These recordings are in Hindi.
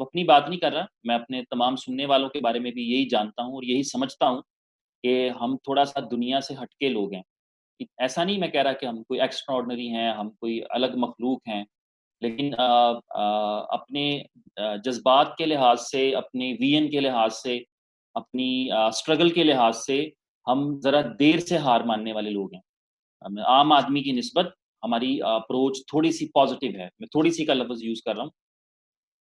अपनी बात नहीं कर रहा, मैं अपने तमाम सुनने वालों के बारे में भी यही जानता हूँ और यही समझता हूँ कि हम थोड़ा-सा दुनिया से हटके लोग हैं। ऐसा नहीं मैं कह रहा कि हम कोई एक्स्ट्राऑर्डिनरी हैं, हम कोई अलग मखलूक हैं, लेकिन अपने जज़्बात के लिहाज़ से, अपने विज़न के लिहाज़ से, अपनी स्ट्रगल के लिहाज़ से हम ज़रा देर से हार मानने वाले लोग हैं। आम आदमी की निस्बत हमारी अप्रोच थोड़ी-सी पॉज़िटिव है। मैं थोड़ी-सी का लफ़्ज़ यूज़ कर रहा हूँ।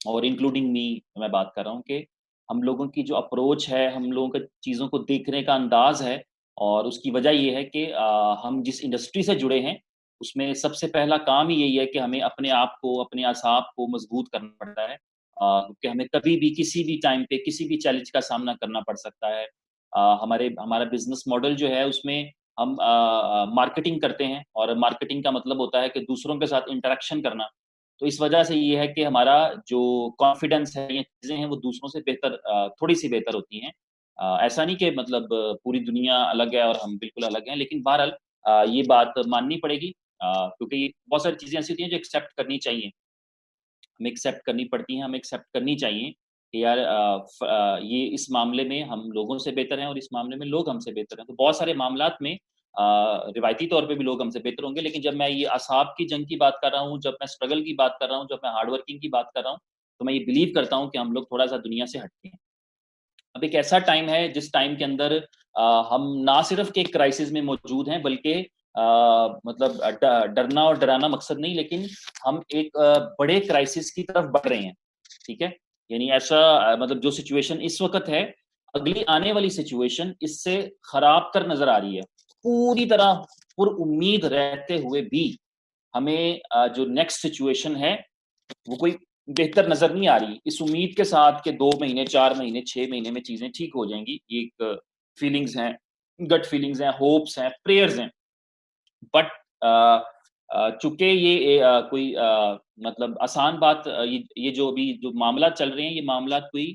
और इंक्लूडिंग मी मैं बात कर रहा हूँ कि हम लोगों की जो अप्रोच है, हम लोगों का चीज़ों को देखने का अंदाज़ है और उसकी वजह ये है कि हम जिस इंडस्ट्री से जुड़े हैं, उसमें सबसे पहला काम ही यही है कि हमें अपने आप को, अपने असाब को मज़बूत करना पड़ता है। क्योंकि हमें कभी भी, किसी भी टाइम पे, किसी भी चैलेंज का सामना करना पड़ सकता है। हमारा बिज़नेस मॉडल जो है उसमें हम मार्केटिंग करते हैं और मार्केटिंग का मतलब होता है कि दूसरों के साथ इंटरेक्शन करना। तो इस वजह से ये है कि हमारा जो कॉन्फिडेंस है, ये चीज़ें हैं वो दूसरों से बेहतर थोड़ी-सी बेहतर होती हैं। ऐसा नहीं कि मतलब पूरी दुनिया अलग है और हम बिल्कुल अलग हैं, लेकिन बहरहाल ये बात माननी पड़ेगी क्योंकि बहुत सारी चीज़ें ऐसी होती हैं जो एक्सेप्ट करनी चाहिए। हमें एक्सेप्ट करनी पड़ती हैं, हमें एक्सेप्ट करनी चाहिए कि यार ये इस मामले में हम लोगों से बेहतर हैं और इस मामले में लोग हमसे बेहतर हैं। तो बहुत सारे मामलात में रिवायती तौर पे भी लोग हमसे बेहतर होंगे, लेकिन जब मैं ये असाब की जंग की बात कर रहा हूँ, जब मैं स्ट्रगल की बात कर रहा हूँ, जब मैं हार्ड वर्किंग की बात कर रहा हूँ, तो मैं ये बिलीव करता हूँ कि हम लोग थोड़ा-सा दुनिया से हट के हैं। अब एक ऐसा टाइम है जिस टाइम के अंदर हम ना सिर्फ़ कि एक क्राइसिस में मौजूद हैं बल्कि मतलब डरना और डराना मकसद नहीं, लेकिन हम एक बड़े क्राइसिस की तरफ बढ़ रहे हैं, ठीक है? यानी ऐसा मतलब जो सिचुएशन इस वक़्त है, अगली आने वाली सिचुएशन इससे ख़राब तर नज़र आ रही है। पूरी तरह पुरउम्मीद रहते हुए भी हमें जो नेक्स्ट सिचुएशन है वो कोई बेहतर नज़र नहीं आ रही। इस उम्मीद के साथ कि 2 महीने, 4 महीने, 6 महीने में चीज़ें ठीक हो जाएँगी। ये एक फीलिंग्स हैं, गट फीलिंग्स हैं, होप्स हैं, प्रेयर्स हैं। बट चूँकि ये कोई मतलब आसान बात ये जो अभी जो मामला चल रहे हैं, ये मामला कोई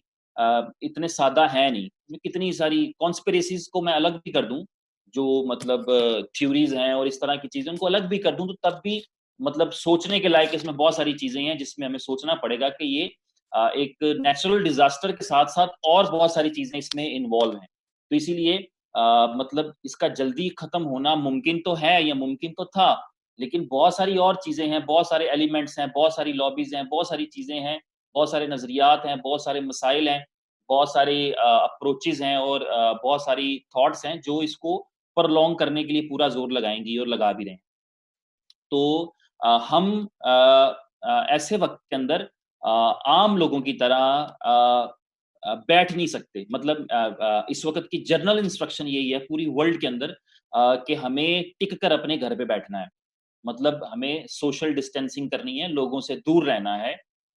इतने सादा है नहीं। ये कितनी सारी कॉन्स्पिरेसीज़ को मैं अलग भी कर दूँ, जो मतलब थ्योरीज़ हैं और इस तरह की चीज़ें, उनको अलग भी कर दूँ, तो तब भी मतलब सोचने के लायक इसमें बहुत सारी चीज़ें हैं, जिसमें हमें सोचना पड़ेगा कि ये एक नेचुरल डिज़ास्टर के साथ-साथ और बहुत सारी चीज़ें इसमें इन्वॉल्व हैं। तो इसीलिए मतलब इसका जल्दी खत्म होना मुमकिन तो है या मुमकिन तो था, लेकिन बहुत सारी और चीज़ें हैं, बहुत सारे एलिमेंट्स हैं, बहुत सारी लॉबीज़ हैं, बहुत सारी चीज़ें हैं, बहुत सारे नज़रियात हैं, बहुत सारे मसाइल हैं, बहुत सारे अप्रोचेज़ हैं और बहुत सारी थॉट्स हैं जो इसको प्रोलॉन्ग करने के लिए पूरा ज़ोर लगाएँगी और लगा भी रहे हैं। तो हम ऐसे वक़्त के अंदर आम लोगों की तरह बैठ नहीं सकते। मतलब इस वक़्त की जनरल इंस्ट्रक्शन यही है पूरी वर्ल्ड के अंदर कि हमें टिक कर अपने घर पे बैठना है। मतलब हमें सोशल डिस्टेंसिंग करनी है, लोगों से दूर रहना है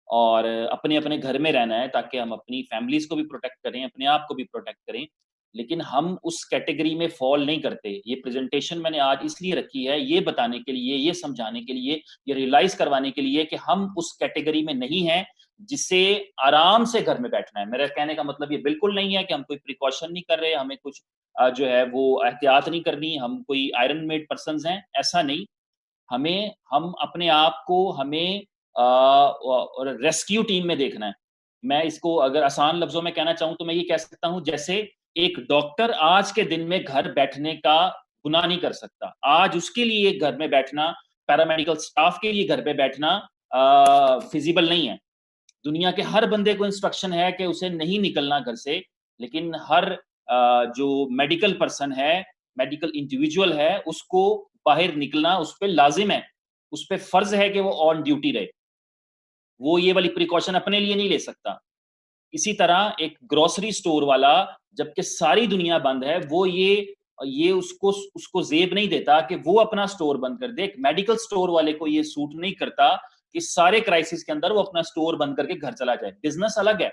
और अपने-अपने घर में रहना है ताकि हम अपनी फैमिलीज़ को भी प्रोटेक्ट करें, अपने आप को भी प्रोटेक्ट करें। लेकिन हम उस कैटेगरी में फ़ॉल नहीं करते। ये प्रेज़ेंटेशन मैंने आज इसलिए रखी है, ये बताने के लिए, ये समझाने के लिए, ये रियलाइज़ करवाने के लिए कि हम उस कैटेगरी में नहीं हैं, जिसे आराम से घर में बैठना है। मेरा कहने का मतलब ये बिल्कुल नहीं है कि हम कोई प्रिकॉशन नहीं कर रहे, हमें कुछ जो है वो एहतियात नहीं करनी, हम कोई आयरन मेड पर्सन्स हैं, ऐसा नहीं। हम अपने आप को हमें और रेस्क्यू टीम में देखना है। मैं इसको अगर आसान लफ्ज़ों में कहना चाहूँ तो मैं ये कह सकता हूँ जैसे एक डॉक्टर आज के दिन में घर बैठने का गुनाह नहीं कर सकता। आज उसके लिए घर में बैठना, पैरामेडिकल स्टाफ के लिए घर पे बैठना फ़िज़िबल नहीं है। दुनिया के हर बंदे को इंस्ट्रक्शन है कि उसे नहीं निकलना घर से, लेकिन हर जो मेडिकल पर्सन है, मेडिकल इंडिविजुअल है, उसको बाहर निकलना उस पे लाज़िम है। उस पे फ़र्ज़ है कि वो ऑन ड्यूटी रहे। वो ये वाली प्रिकॉशन अपने लिए नहीं ले सकता। इसी तरह एक ग्रोसरी स्टोर वाला जबकि सारी दुनिया बंद है, वो ये उसको ज़ेब नहीं देता कि वो अपना स्टोर बंद कर दे। एक मेडिकल स्टोर वाले को ये सूट नहीं करता कि सारे क्राइसिस के अंदर वो अपना स्टोर बंद करके घर चला जाए। बिज़नेस अलग है,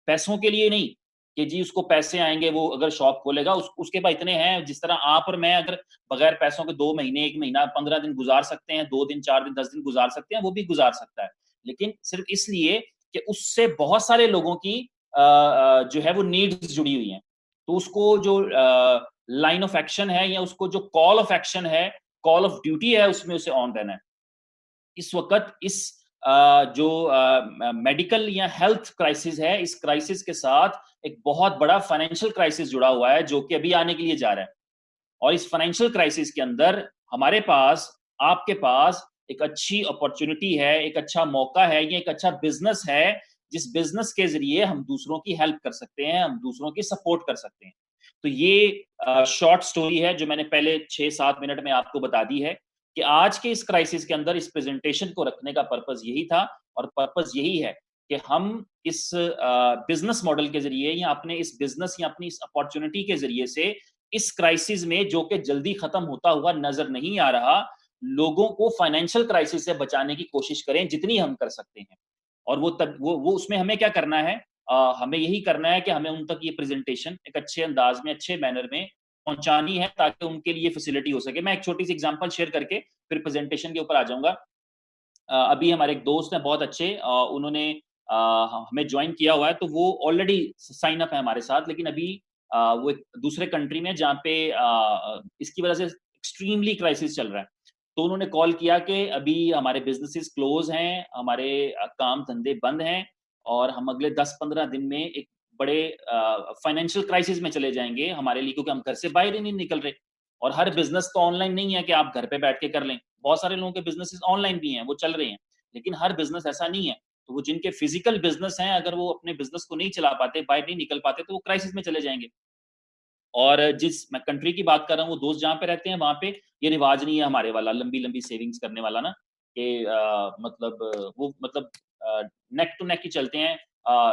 पैसों के लिए नहीं, कि जी उसको पैसे आएँगे वो अगर शॉप खोलेगा उसके पास इतने हैं जिस तरह आप और मैं अगर बगैर पैसों के 2 महीने, 1 महीना, 15 दिन गुज़ार सकते हैं, 2 दिन, 4 दिन, 10 दिन गुज़ार सकते हैं, वो भी गुज़ार सकता है। लेकिन सिर्फ़ इसलिए कि उससे बहुत सारे लोगों की जो है वो नीड्स जुड़ी हुई हैं। तो उसको जो लाइन ऑफ एक्शन है या उसको जो कॉल ऑफ एक्शन है, कॉल ऑफ ड्यूटी है, उसमें उसे ऑन रहना है। इस वक़्त इस जो मेडिकल या हेल्थ क्राइसिस है, इस क्राइसिस के साथ एक बहुत बड़ा फाइनेंशियल क्राइसिस जुड़ा हुआ है, जो कि अभी आने के लिए जा रहा है। और इस फाइनेंशियल क्राइसिस के अंदर हमारे पास, आपके पास एक अच्छी अपॉर्चुनिटी है, एक अच्छा मौका है, ये एक अच्छा बिज़नेस है, जिस बिज़नेस के ज़रिए हम दूसरों की हेल्प कर सकते हैं, हम दूसरों की सपोर्ट कर सकते हैं। तो ये शॉर्ट स्टोरी है जो मैंने पहले 6-7 मिनट में आपको बता दी है, कि आज के इस क्राइसिस के अंदर इस प्रेज़ेंटेशन को रखने का पर्पज़ यही था और पर्पज़ यही है कि हम इस बिज़नेस मॉडल के ज़रिए या अपने इस बिज़नेस या अपनी इस अपॉर्चुनिटी के ज़रिए से इस क्राइसिस में जो कि जल्दी खत्म होता हुआ नजर नहीं आ रहा, लोगों को फाइनेंशियल क्राइसिस से बचाने की कोशिश करें जितनी हम कर सकते हैं। और वो तब वो उसमें हमें क्या करना है, हमें यही करना है कि हमें उन तक ये प्रेजेंटेशन एक अच्छे अंदाज में, अच्छे मैनर में पहुंचानी है, ताकि उनके लिए फैसिलिटी हो सके। मैं एक छोटी सी एग्जांपल शेयर करके फिर प्रेजेंटेशन के ऊपर आ जाऊंगा। अभी हमारे एक दोस्त हैं बहुत अच्छे, उन्होंने हमें ज्वाइन किया हुआ है, तो वो ऑलरेडी साइन अप है हमारे साथ, लेकिन अभी वो एक दूसरे कंट्री में, जहाँ पे इसकी वजह से एक्सट्रीमली क्राइसिस चल रहा है। तो उन्होंने कॉल किया कि अभी हमारे बिजनेसेस क्लोज हैं, हमारे काम धंधे बंद हैं, और हम अगले 10-15 दिन में एक बड़े फाइनेंशियल क्राइसिस में चले जाएंगे हमारे लिए, क्योंकि हम घर से बाहर ही नहीं निकल रहे। और हर बिज़नेस तो ऑनलाइन नहीं है कि आप घर पे बैठ के कर लें। बहुत सारे लोगों के बिज़नेसेस ऑनलाइन भी हैं, वो चल रहे हैं। लेकिन हर बिज़नेस ऐसा नहीं है। तो वो जिनके फिज़िकल बिज़नेस हैं, अगर वो अपने बिज़नेस को नहीं चला पाते, बाहर नहीं निकल पाते, तो वो क्राइसिस में चले जाएँगे। और जिस मैं कंट्री की बात कर रहा हूँ, वो दोस्त जहाँ पे रहते हैं, वहाँ पे ये रिवाज नहीं है हमारे वाला, लंबी-लंबी सेविंग्स करने वाला ना, कि मतलब वो मतलब नेक टू नेक ही चलते हैं।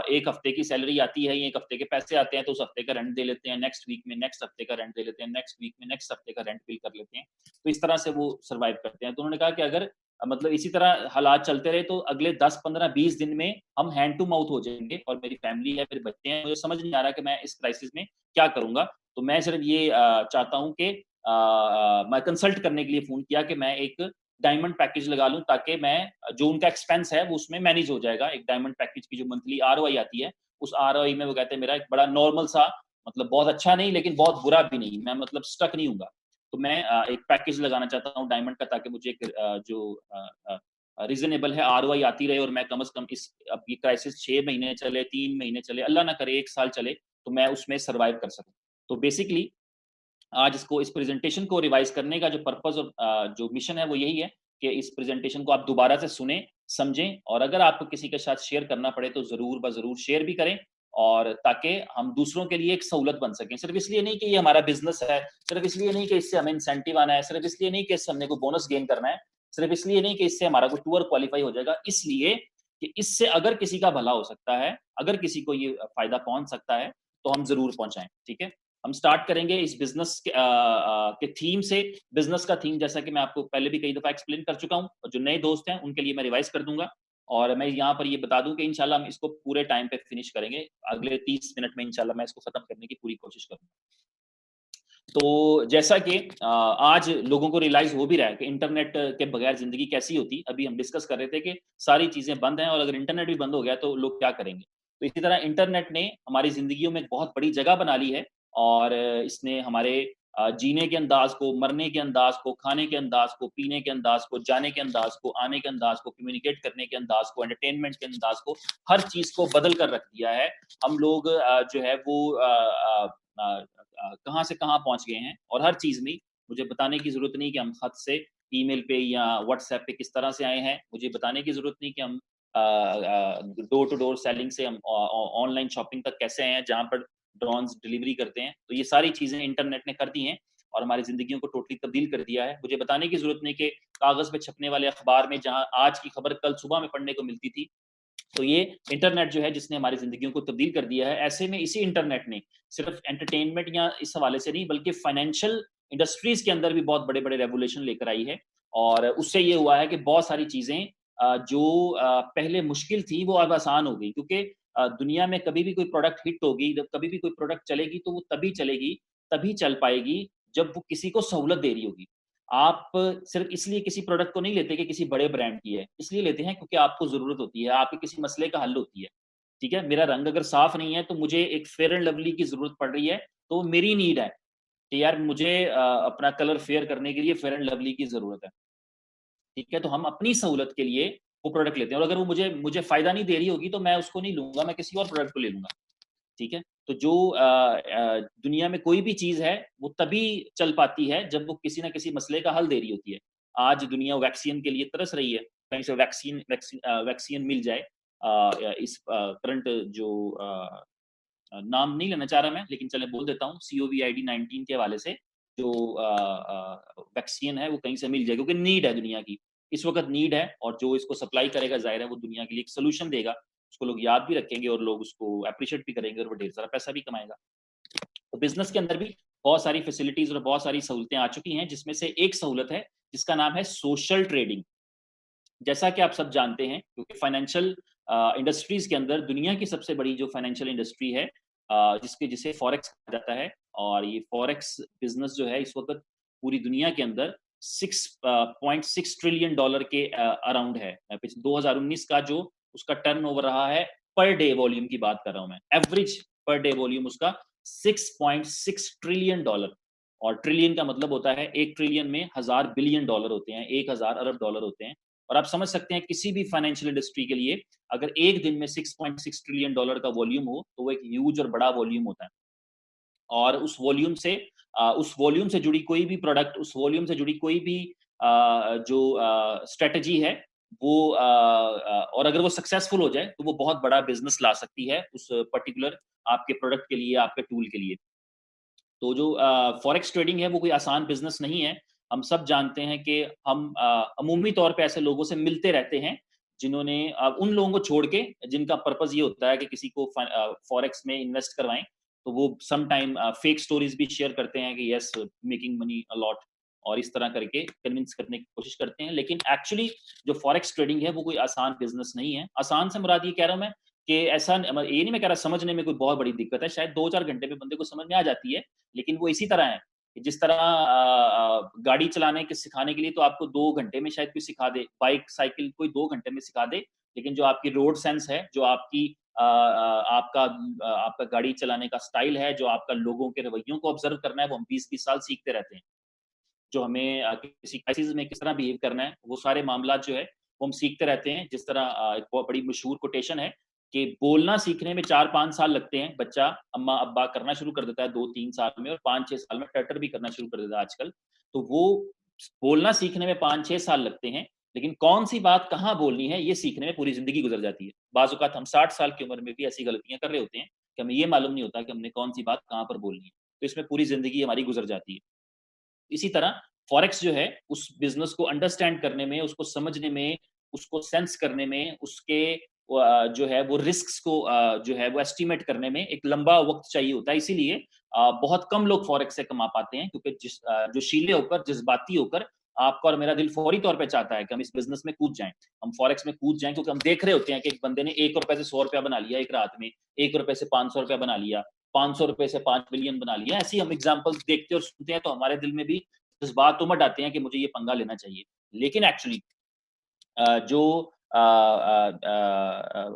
1 हफ्ते की सैलरी आती है, 1 हफ्ते के पैसे आते हैं, तो उस हफ्ते का रेंट दे लेते हैं, नेक्स्ट वीक में नेक्स्ट हफ्ते का रेंट दे लेते हैं, नेक्स्ट वीक में नेक्स्ट हफ्ते का रेंट बिल कर लेते हैं। तो इस तरह से वो सर्वाइव करते हैं। तो उन्होंने कहा कि अगर मतलब इसी तरह हालात चलते रहे, तो अगले 10, 15, 20 दिन में हम हैंड टू माउथ हो जाएँगे, और मेरी फैमिली है, मेरे बच्चे हैं, मुझे समझ नहीं आ रहा कि मैं इस क्राइसिस में क्या करूँगा? तो मैं सिर्फ ये चाहता हूँ कि मैं कंसल्ट करने के लिए फ़ोन किया कि मैं एक डायमंड पैकेज लगा लूँ, ताकि मैं जो उनका एक्सपेंस है वो उसमें मैनेज हो जाएगा। एक डायमंड पैकेज की जो मंथली आरओआई आती है, उस आरओआई में वो कहते हैं मेरा एक बड़ा नॉर्मल सा, मतलब बहुत अच्छा नहीं लेकिन बहुत बुरा भी नहीं, मैं मतलब स्टक नहीं हूँगा। तो मैं एक पैकेज लगाना चाहता हूँ डायमंड का, ताकि मुझे एक रीज़नेबल है आरओआई आती रहे, और मैं कम से कम इस, अब ये क्राइसिस 6 महीने चले, 3 महीने चले, अल्लाह ना करे 1 साल चले, तो मैं उसमें सर्वाइव कर सकूँ। तो बेसिकली आज इसको, इस प्रेजेंटेशन को रिवाइज करने का जो पर्पस और जो मिशन है, वो यही है कि इस प्रेजेंटेशन को आप दोबारा से सुने, समझें, और अगर आपको किसी के साथ शेयर करना पड़े तो ज़रूर ब ज़रूर शेयर भी करें, और ताकि हम दूसरों के लिए एक सहूलत बन सकें। सिर्फ़ इसलिए नहीं कि ये हमारा बिज़नेस है, सिर्फ़ इसलिए नहीं कि इससे हमें इंसेंटिव आना है, सिर्फ़ इसलिए नहीं कि इससे हमने कोई बोनस गेन करना है, सिर्फ़ इसलिए नहीं कि इससे हमारा कोई टूर क्वालीफाई हो जाएगा, इसलिए कि इससे अगर किसी का भला हो सकता है, अगर किसी को ये फ़ायदा पहुँच सकता है, तो हम ज़रूर पहुँचाएँ, ठीक है? हम स्टार्ट करेंगे इस बिज़नेस के थीम से। बिज़नेस का थीम, जैसा कि मैं आपको पहले भी कई दफ़ा एक्सप्लेन कर चुका हूँ, और जो नए दोस्त हैं उनके लिए मैं रिवाइज़ कर दूँगा। और मैं यहाँ पर ये बता दूँ कि इंशाल्लाह हम इसको पूरे टाइम पे फिनिश करेंगे। अगले 30 मिनट में इंशाल्लाह मैं इसको ख़त्म करने की पूरी कोशिश करूँगा। तो जैसा कि आज लोगों को रियलाइज़ हो भी रहा है कि इंटरनेट के बगैर ज़िंदगी कैसी होती। अभी हम डिस्कस कर रहे थे कि सारी चीज़ें बंद हैं, और अगर इंटरनेट भी बंद हो गया तो लोग क्या करेंगे? तो इसी तरह इंटरनेट ने हमारी ज़िंदगियों में एक बहुत बड़ी जगह बना ली है, और इसने हमारे जीने के अंदाज़ को, मरने के अंदाज़ को, खाने के अंदाज़ को, पीने के अंदाज़ को, जाने के अंदाज़ को, आने के अंदाज़ को, कम्युनिकेट करने के अंदाज़ को, एंटरटेनमेंट के अंदाज़ को, हर चीज़ को बदल कर रख दिया है। हम लोग जो है वो कहाँ से कहाँ पहुँच गए हैं, और हर चीज़ में मुझे बताने की ज़रूरत नहीं कि हम खत से, ईमेल पे या व्हाट्सएप पे किस तरह से आए हैं। मुझे बताने की ज़रूरत नहीं कि हम डोर टू डोर सेलिंग से हम ऑनलाइन शॉपिंग तक कैसे आए हैं, जहाँ पर ड्रोन्स डिलीवरी करते हैं। तो ये सारी चीज़ें इंटरनेट ने कर दी हैं, और हमारी ज़िंदगियों को टोटली तब्दील कर दिया है। मुझे बताने की ज़रूरत नहीं कि कागज़ पे छपने वाले अखबार में जहाँ आज की खबर कल सुबह में पढ़ने को मिलती थी, तो ये इंटरनेट जो है जिसने हमारी ज़िंदगियों को तब्दील कर दिया है। ऐसे में इसी इंटरनेट ने सिर्फ़ एंटरटेनमेंट या इस हवाले से नहीं, बल्कि फाइनेंशियल इंडस्ट्रीज़ के अंदर भी बहुत बड़े-बड़े रेवोल्यूशन लेकर आई है। और उससे ये हुआ है कि बहुत सारी चीज़ें जो पहले मुश्किल थी, वो अब आसान हो गई, क्योंकि दुनिया में कभी भी कोई प्रोडक्ट हिट होगी, जब कभी भी कोई प्रोडक्ट चलेगी, तो वो तभी चलेगी, तभी चल पाएगी, जब वो किसी को सहूलत दे रही होगी। आप सिर्फ़ इसलिए किसी प्रोडक्ट को नहीं लेते कि किसी बड़े ब्रांड की है, इसलिए लेते हैं क्योंकि आपको ज़रूरत होती है, आपके किसी मसले का हल होती है, ठीक है? मेरा रंग अगर साफ़ नहीं है, तो मुझे एक फेयर एंड लवली की ज़रूरत पड़ रही है, तो मेरी नीड है कि यार मुझे अपना कलर फेयर करने के लिए फेयर एंड लवली की ज़रूरत है। ठीक है? तो हम अपनी सहूलत के लिए वो प्रोडक्ट लेते हैं, और अगर वो मुझे मुझे फ़ायदा नहीं दे रही होगी तो मैं उसको नहीं लूँगा, मैं किसी और प्रोडक्ट को ले लूँगा, ठीक है? तो जो दुनिया में कोई भी चीज़ है, वो तभी चल पाती है जब वो किसी न किसी मसले का हल दे रही होती है। आज दुनिया वैक्सीन के लिए तरस रही है, कहीं से वैक्सीन मिल जाए। इस करंट जो नाम नहीं लेना चाह रहा मैं, लेकिन चलें बोल देता हूँ, COVID-19 के हवाले से जो वैक्सीन है वो कहीं से मिल जाए, क्योंकि नीड है दुनिया की। इस वक़्त नीड है, और जो इसको सप्लाई करेगा ज़ाहिर है वो दुनिया के लिए एक सॉल्यूशन देगा। उसको लोग याद भी रखेंगे और लोग उसको एप्रिशिएट भी करेंगे, और वो ढेर सारा पैसा भी कमाएगा। तो बिज़नेस के अंदर भी बहुत सारी फैसिलिटीज़ और बहुत सारी सहूलतें आ चुकी हैं, जिसमें से एक सहूलत है जिसका नाम है सोशल ट्रेडिंग। जैसा कि आप सब जानते हैं, क्योंकि फाइनेंशियल इंडस्ट्रीज़ के अंदर दुनिया की सबसे बड़ी जो फाइनेंशियल इंडस्ट्री है, जिसे फॉरेक्स कहा जाता है, और ये फॉरेक्स बिज़नेस जो है इस वक़्त पूरी दुनिया के अंदर 6.6 ट्रिलियन डॉलर के अराउंड है। पिछ 2019 का जो उसका टर्नओवर रहा है, पर डे वॉल्यूम की बात कर रहा हूँ मैं। एवरेज पर डे वॉल्यूम उसका 6.6 ट्रिलियन डॉलर, और ट्रिलियन का मतलब होता है 1 ट्रिलियन में 1000 बिलियन डॉलर होते हैं, 1000 अरब डॉलर होते हैं। और आप समझ सकते हैं किसी भी फाइनेंशियल इंडस्ट्री के लिए अगर एक दिन में 6.6 ट्रिलियन डॉलर का वॉल्यूम हो, तो वो एक ह्यूज और बड़ा वॉल्यूम होता है। और उस वॉल्यूम से जुड़ी कोई भी प्रोडक्ट, उस वॉल्यूम से जुड़ी कोई भी जो स्ट्रैटेजी है, वो और अगर वो सक्सेसफुल हो जाए, तो वो बहुत बड़ा बिज़नेस ला सकती है उस पर्टिकुलर आपके प्रोडक्ट के लिए, आपके टूल के लिए। तो जो फॉरेक्स ट्रेडिंग है वो कोई आसान बिज़नेस नहीं है। हम सब जानते हैं कि हम अमूमी तौर पे ऐसे लोगों से मिलते रहते हैं, जिन्होंने उन लोगों को छोड़ के जिनका पर्पज़ ये होता है कि किसी को फॉरेक्स में इन्वेस्ट करवाएँ, तो वो सम टाइम फेक स्टोरीज़ भी शेयर करते हैं कि yes making money a lot, और इस तरह करके कन्विंस करने की कोशिश करते हैं। लेकिन एक्चुअली जो फॉरेक्स ट्रेडिंग है वो कोई आसान बिज़नेस नहीं है। आसान से मुराद ये कह रहा हूँ मैं कि ऐसा न म ये नहीं मैं कह रहा समझने में कोई बहुत बड़ी दिक्कत है, शायद 2-4 घंटे में बंदे को समझ में आ जाती है। लेकिन वो इसी तरह है कि जिस तरह गाड़ी चलाने के सिखाने के लिए तो आपको 2 घंटे में शायद कोई सिखा दे, बाइक, साइकिल कोई 2 घंटे में सिखा दे, लेकिन जो आपकी रोड सेंस है, जो आपकी आपका गाड़ी चलाने का स्टाइल है, जो आपका लोगों के रवैयों को ऑब्ज़र्व करना है, वो हम 20-20 साल सीखते रहते हैं। जो हमें किसी क्राइसिस में किस तरह बिहेव करना है, वो सारे मामलात जो है, वो हम सीखते रहते हैं। जिस तरह एक बहुत बड़ी मशहूर कोटेशन है कि बोलना सीखने में 4-5 साल लगते हैं, बच्चा अम्मा-अब्बा करना शुरू कर देता है 2-3 साल में, और 5-6 साल में टटर भी करना शुरू कर देता है आजकल। तो वो बोलना सीखने में 5-6 साल लगते हैं, लेकिन कौन-सी बात कहाँ बोलनी है, ये सीखने में पूरी ज़िंदगी गुज़र जाती है। बाज़ औक़ात हम 60 साल की उम्र में भी ऐसी गलतियाँ कर रहे होते हैं कि हमें ये मालूम नहीं होता कि हमने कौन-सी बात कहाँ पर बोलनी है। तो इसमें पूरी ज़िंदगी हमारी गुज़र जाती है। इसी तरह फॉरेक्स जो है, उस बिज़नेस को अंडरस्टैंड करने में, उसको समझने में, उसको सेंस करने में, उसके जो है वो रिस्क्स को जो है वो एस्टीमेट करने में एक लंबा वक़्त चाहिए होता है। इसीलिए बहुत कम लोग फॉरेक्स से कमा पाते हैं, क्योंकि जोशीले होकर, जज़्बाती होकर आपका और मेरा दिल फौरी तौर पे चाहता है कि हम इस बिज़नेस में कूद जाएँ। हम फॉरेक्स में कूद जाएँ, क्योंकि हम देख रहे होते हैं कि एक बंदे ने ₹1 से ₹100 बना लिया एक रात में, ₹1 से ₹500 बना लिया, ₹500 से 5 मिलियन बना लिया। ऐसी हम एग्ज़ाम्पल्स देखते और सुनते हैं, तो हमारे दिल में भी जज़्बात उमड़ आते हैं कि मुझे ये पंगा लेना चाहिए। लेकिन एक्चुअली जो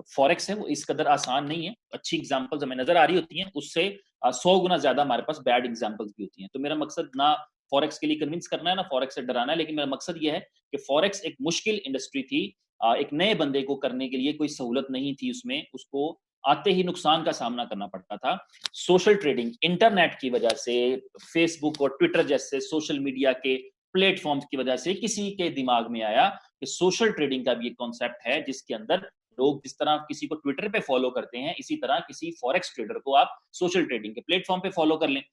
फॉरेक्स है वो इस कदर आसान नहीं है। अच्छी एग्ज़ाम्पल्स हमें नज़र आ रही होती हैं, उससे 100 गुना ज़्यादा हमारे पास बैड एग्ज़ाम्पल्स भी होती हैं। तो मेरा मकसद ना फॉरेक्स के लिए कन्विंस करना है, ना फॉरेक्स से डराना है, लेकिन मेरा मकसद ये है कि फॉरेक्स एक मुश्किल इंडस्ट्री थी। एक नए बंदे को करने के लिए कोई सहूलत नहीं थी उसमें, उसको आते ही नुकसान का सामना करना पड़ता था। सोशल ट्रेडिंग इंटरनेट की वजह से, फेसबुक और ट्विटर जैसे सोशल मीडिया के प्लेटफ़ॉर्म्स की वजह से किसी के दिमाग में आया कि सोशल ट्रेडिंग का भी एक कॉन्सेप्ट है, जिसके अंदर लोग जिस तरह किसी को ट्विटर पे फॉलो करते हैं, इसी तरह किसी फॉरेक्स ट्रेडर को आप सोशल ट्रेडिंग के प्लेटफ़ॉर्म पे फॉलो कर लें।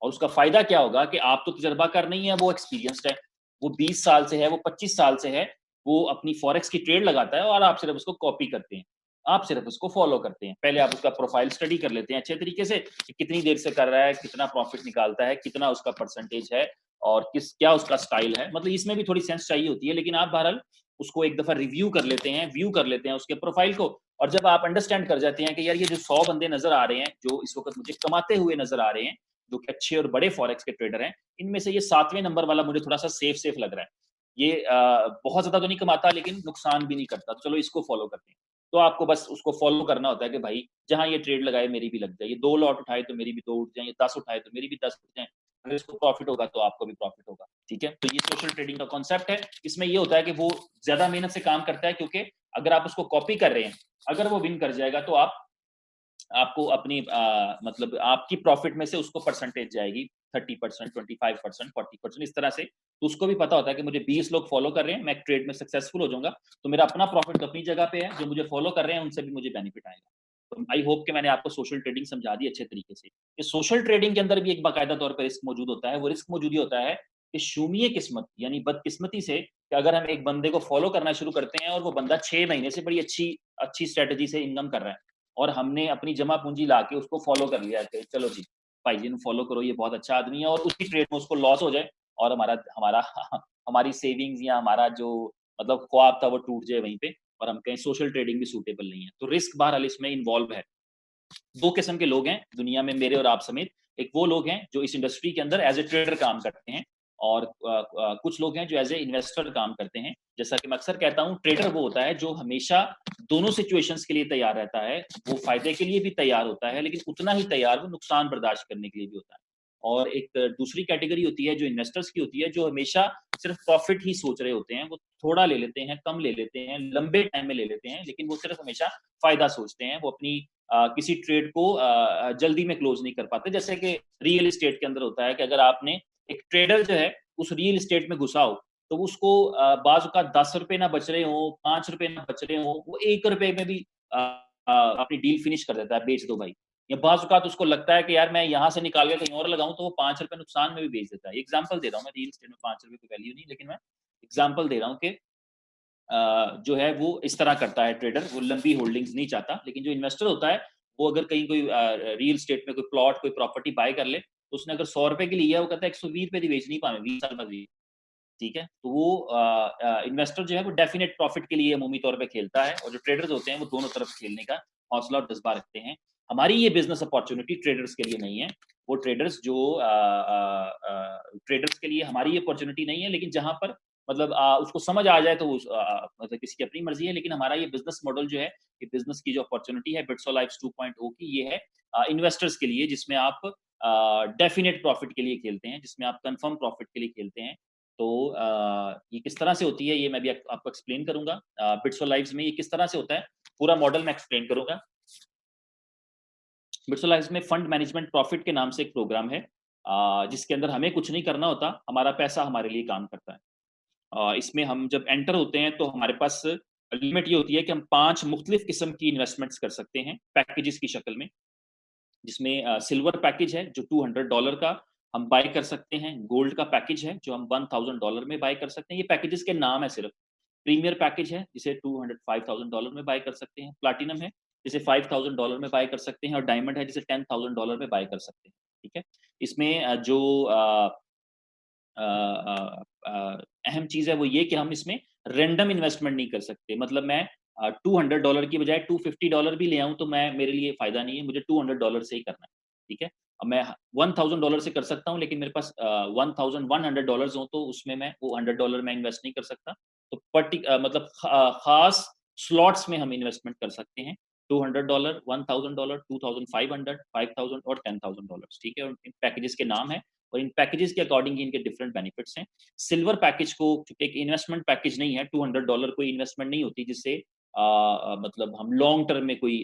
और उसका फ़ायदा क्या होगा कि आप तो तजर्बाकार नहीं है, वो एक्सपीरियंस्ड है। वो 20 साल से है, वो 25 साल से है, वो अपनी फॉरेक्स की ट्रेड लगाता है, और आप सिर्फ़ उसको कॉपी करते हैं। आप सिर्फ़ उसको फॉलो करते हैं। पहले आप उसका प्रोफ़ाइल स्टडी कर लेते हैं अच्छे तरीके से कि कितनी देर से कर रहा है, कितना प्रॉफ़िट निकालता है, कितना उसका परसेंटेज है, और क्या उसका स्टाइल है। मतलब इसमें भी थोड़ी सेंस चाहिए होती है, लेकिन आप बहरहाल उसको एक दफ़ा रिव्यू कर लेते हैं, व्यू कर लेते हैं उसके प्रोफ़ाइल को, और जब आप अंडरस्टैंड कर जाते हैं कि यार ये जो 100 बंदे नज़र आ रहे हैं, जो इस वक़्त मुझे कमाते हुए नज़र आ रहे हैं, जो कि अच्छे और बड़े फॉरेक्स के ट्रेडर हैं, इनमें से ये 7वें नंबर वाला मुझे थोड़ा-सा सेफ लग रहा है। ये बहुत ज़्यादा तो नहीं कमाता, लेकिन नुकसान भी नहीं करता, तो चलो इसको फ़ॉलो करते हैं। तो आपको बस उसको फ़ॉलो करना होता है कि भाई जहाँ ये ट्रेड लगाए मेरी भी लग जाए, ये 2 लॉट उठाए तो मेरी भी 2 उठ जाएँ, ये 10 उठाए तो मेरी भी 10 उठ जाएँ। अगर इसको प्रॉफ़िट होगा तो आपको भी प्रॉफ़िट होगा, ठीक है? तो ये सोशल ट्रेडिंग का कॉन्सेप्ट है। इसमें ये होता है कि वो ज़्यादा मेहनत से काम करता है, क्योंकि अगर आप उसको कॉपी कर रहे हैं, अगर वो विन कर जाएगा तो आपको अपनी मतलब आपकी प्रॉफिट में से उसको परसेंटेज जाएगी 30%, 25%, 40%, इस तरह से। तो उसको भी पता होता है कि मुझे 20 लोग फॉलो कर रहे हैं, मैं ट्रेड में सक्सेसफुल हो जाऊँगा, तो मेरा अपना प्रॉफिट तो अपनी जगह पे है, जो मुझे फॉलो कर रहे हैं उनसे भी मुझे बेनिफिट आएगा। तो आई होप कि मैंने आपको सोशल ट्रेडिंग समझा दी अच्छे तरीके से। इस सोशल ट्रेडिंग के अंदर भी एक बाकायदा तौर पे रिस्क मौजूद होता है, वो रिस्क मौजूद ये होता है कि शूमिए किस्मत यानी बदकिस्मती से कि अगर हम एक बंदे को फॉलो करना शुरू करते हैं और वो बंदा 6 महीने से बड़ी अच्छी अच्छी स्ट्रैटेजी से इनकम कर रहा है और हमने अपनी जमा पूंजी लाके उसको फॉलो कर लिया कि चलो जी, भाई जी फॉलो करो, ये बहुत अच्छा आदमी है और उसी ट्रेड में उसको लॉस हो जाए और हमारा हमारा हमारी सेविंग्स या हमारा जो मतलब ख्वाब था वो टूट जाए वहीं पे और हम कहें सोशल ट्रेडिंग भी सूटेबल नहीं है। तो रिस्क बहरहाल इसमें इन्वॉल्व है। 2 किस्म के लोग हैं दुनिया में मेरे और आप समेत। एक वो लोग हैं जो इस इंडस्ट्री के अंदर एज़ अ ट्रेडर काम करते हैं और कुछ लोग हैं जो एज़ अ इन्वेस्टर काम करते हैं। जैसा कि मैं अक्सर कहता हूँ ट्रेडर वो होता है जो हमेशा दोनों सिचुएशंस के लिए तैयार रहता है। वो फ़ायदे के लिए भी तैयार होता है लेकिन उतना ही तैयार वो नुकसान बर्दाश्त करने के लिए भी होता है। और एक दूसरी कैटेगरी होती है जो इन्वेस्टर्स की होती है जो हमेशा सिर्फ़ प्रॉफ़िट ही सोच रहे होते हैं। वो थोड़ा ले लेते हैं, कम ले लेते हैं, लंबे टाइम में ले लेते हैं लेकिन वो सिर्फ़ हमेशा फ़ायदा सोचते हैं। वो अपनी किसी ट्रेड को जल्दी में क्लोज़ नहीं कर पाते। जैसे कि रियल एस्टेट के अंदर होता है कि अगर आपने एक ट्रेडर जो है उस रियल एस्टेट में घुसा हो, तो उसको बाज़ औक़ात ₹10 ना बच रहे हों, ₹5 ना बच रहे हों, वो ₹1 में भी अ अपनी डील फिनिश कर देता है, बेच दो भाई। या बाज़ औक़ात उसको लगता है कि यार मैं यहाँ से निकाल के कहीं और लगाऊँ तो वो ₹5 नुकसान में भी बेच देता है। एग्ज़ाम्पल दे रहा हूँ मैं, रियल एस्टेट में ₹5 की वैल्यू नहीं, लेकिन मैं एग्ज़ाम्पल दे रहा हूँ कि जो है वो इस तरह करता है ट्रेडर, वो लंबी होल्डिंग्स नहीं चाहता। लेकिन जो इन्वेस्टर होता है, वो अगर कहीं कोई रियल एस्टेट में कोई प्लॉट, कोई प्रॉपर्टी बाय कर ले, तो उसने अगर ₹100 की ली है, वो कहता है ₹120 की बेचनी पावे 20 साल बाद भी, ठीक है? तो वो इन्वेस्टर जो है वो डेफिनिट प्रॉफिट के लिए अमूमी तौर पे खेलता है और जो ट्रेडर्स होते हैं, वो दोनों तरफ खेलने का हौसला और जज़्बा रखते हैं। हमारी ये बिज़नेस अपॉर्च्युनिटी ट्रेडर्स के लिए नहीं है। वो ट्रेडर्स जो ट्रेडर्स के लिए हमारी ये अपॉर्च्युनिटी नहीं है, लेकिन जहाँ पर मतलब उसको समझ आ जाए तो मतलब किसी की अपनी मर्ज़ी है, लेकिन हमारा ये बिज़नेस मॉडल जो है, ये बिज़नेस की जो अपॉर्च्युनिटी है बिट्स ऑफ लाइफ्स 2.0 की ये है इन्वेस्टर्स के लिए जिसमें आप डेफिनिट प्रॉफिट के लिए खेलते हैं, जिसमें आप कन्फर्म प्रॉफिट के लिए खेलते हैं। तो ये किस तरह से होती है ये मैं भी आपको एक्सप्लेन करूँगा। बिट्स ऑफ लाइव्स में ये किस तरह से होता है, पूरा मॉडल मैं एक्सप्लेन करूँगा। बिट्स ऑफ लाइव्स में फंड मैनेजमेंट प्रॉफिट के नाम से एक प्रोग्राम है जिसके अंदर हमें कुछ नहीं करना होता, हमारा पैसा हमारे लिए काम करता है। इसमें हम जब एंटर होते हैं तो हमारे पास लिमिट ये होती है कि हम 5 मुख्तलिफ किस्म की इन्वेस्टमेंट्स कर सकते हैं, पैकेजेस की शक्ल में। जिसमें सिल्वर पैकेज है जो $200 का हम बाय कर सकते हैं, गोल्ड का पैकेज है जो हम $1000 में बाय कर सकते हैं, ये पैकेजेस के नाम है सिर्फ। प्रीमियर पैकेज है जिसे $205,000 में बाय कर सकते हैं, प्लैटिनम है जिसे $5000 में बाय कर सकते हैं और डायमंड है जिसे $10,000 में बाय कर सकते हैं, ठीक है? इसमें जो अहम चीज़ है वो ये कि हम इसमें रैंडम इन्वेस्टमेंट नहीं कर सकते। मतलब मैं $200 की बजाय $250 भी ले आऊँ तो मैं मेरे लिए फ़ायदा नहीं है, मुझे $200 से ही करना है, ठीक है? अब मैं $1000 से कर सकता हूँ लेकिन मेरे पास $1100 हों तो उसमें मैं वो $100 मैं इन्वेस्ट नहीं कर सकता। तो मतलब ख़ास स्लॉट्स में हम इन्वेस्टमेंट कर सकते हैं। $200, $1000, 2500, 5000 और $10,000, ठीक है? और इन पैकेजेस के नाम हैं और इन पैकेजेस के अकॉर्डिंग ही इनके डिफरेंट बेनिफिट्स हैं। सिल्वर पैकेज को एक इन्वेस्टमेंट पैकेज नहीं है, $200 कोई इन्वेस्टमेंट नहीं होती जिससे मतलब हम लॉन्ग टर्म में कोई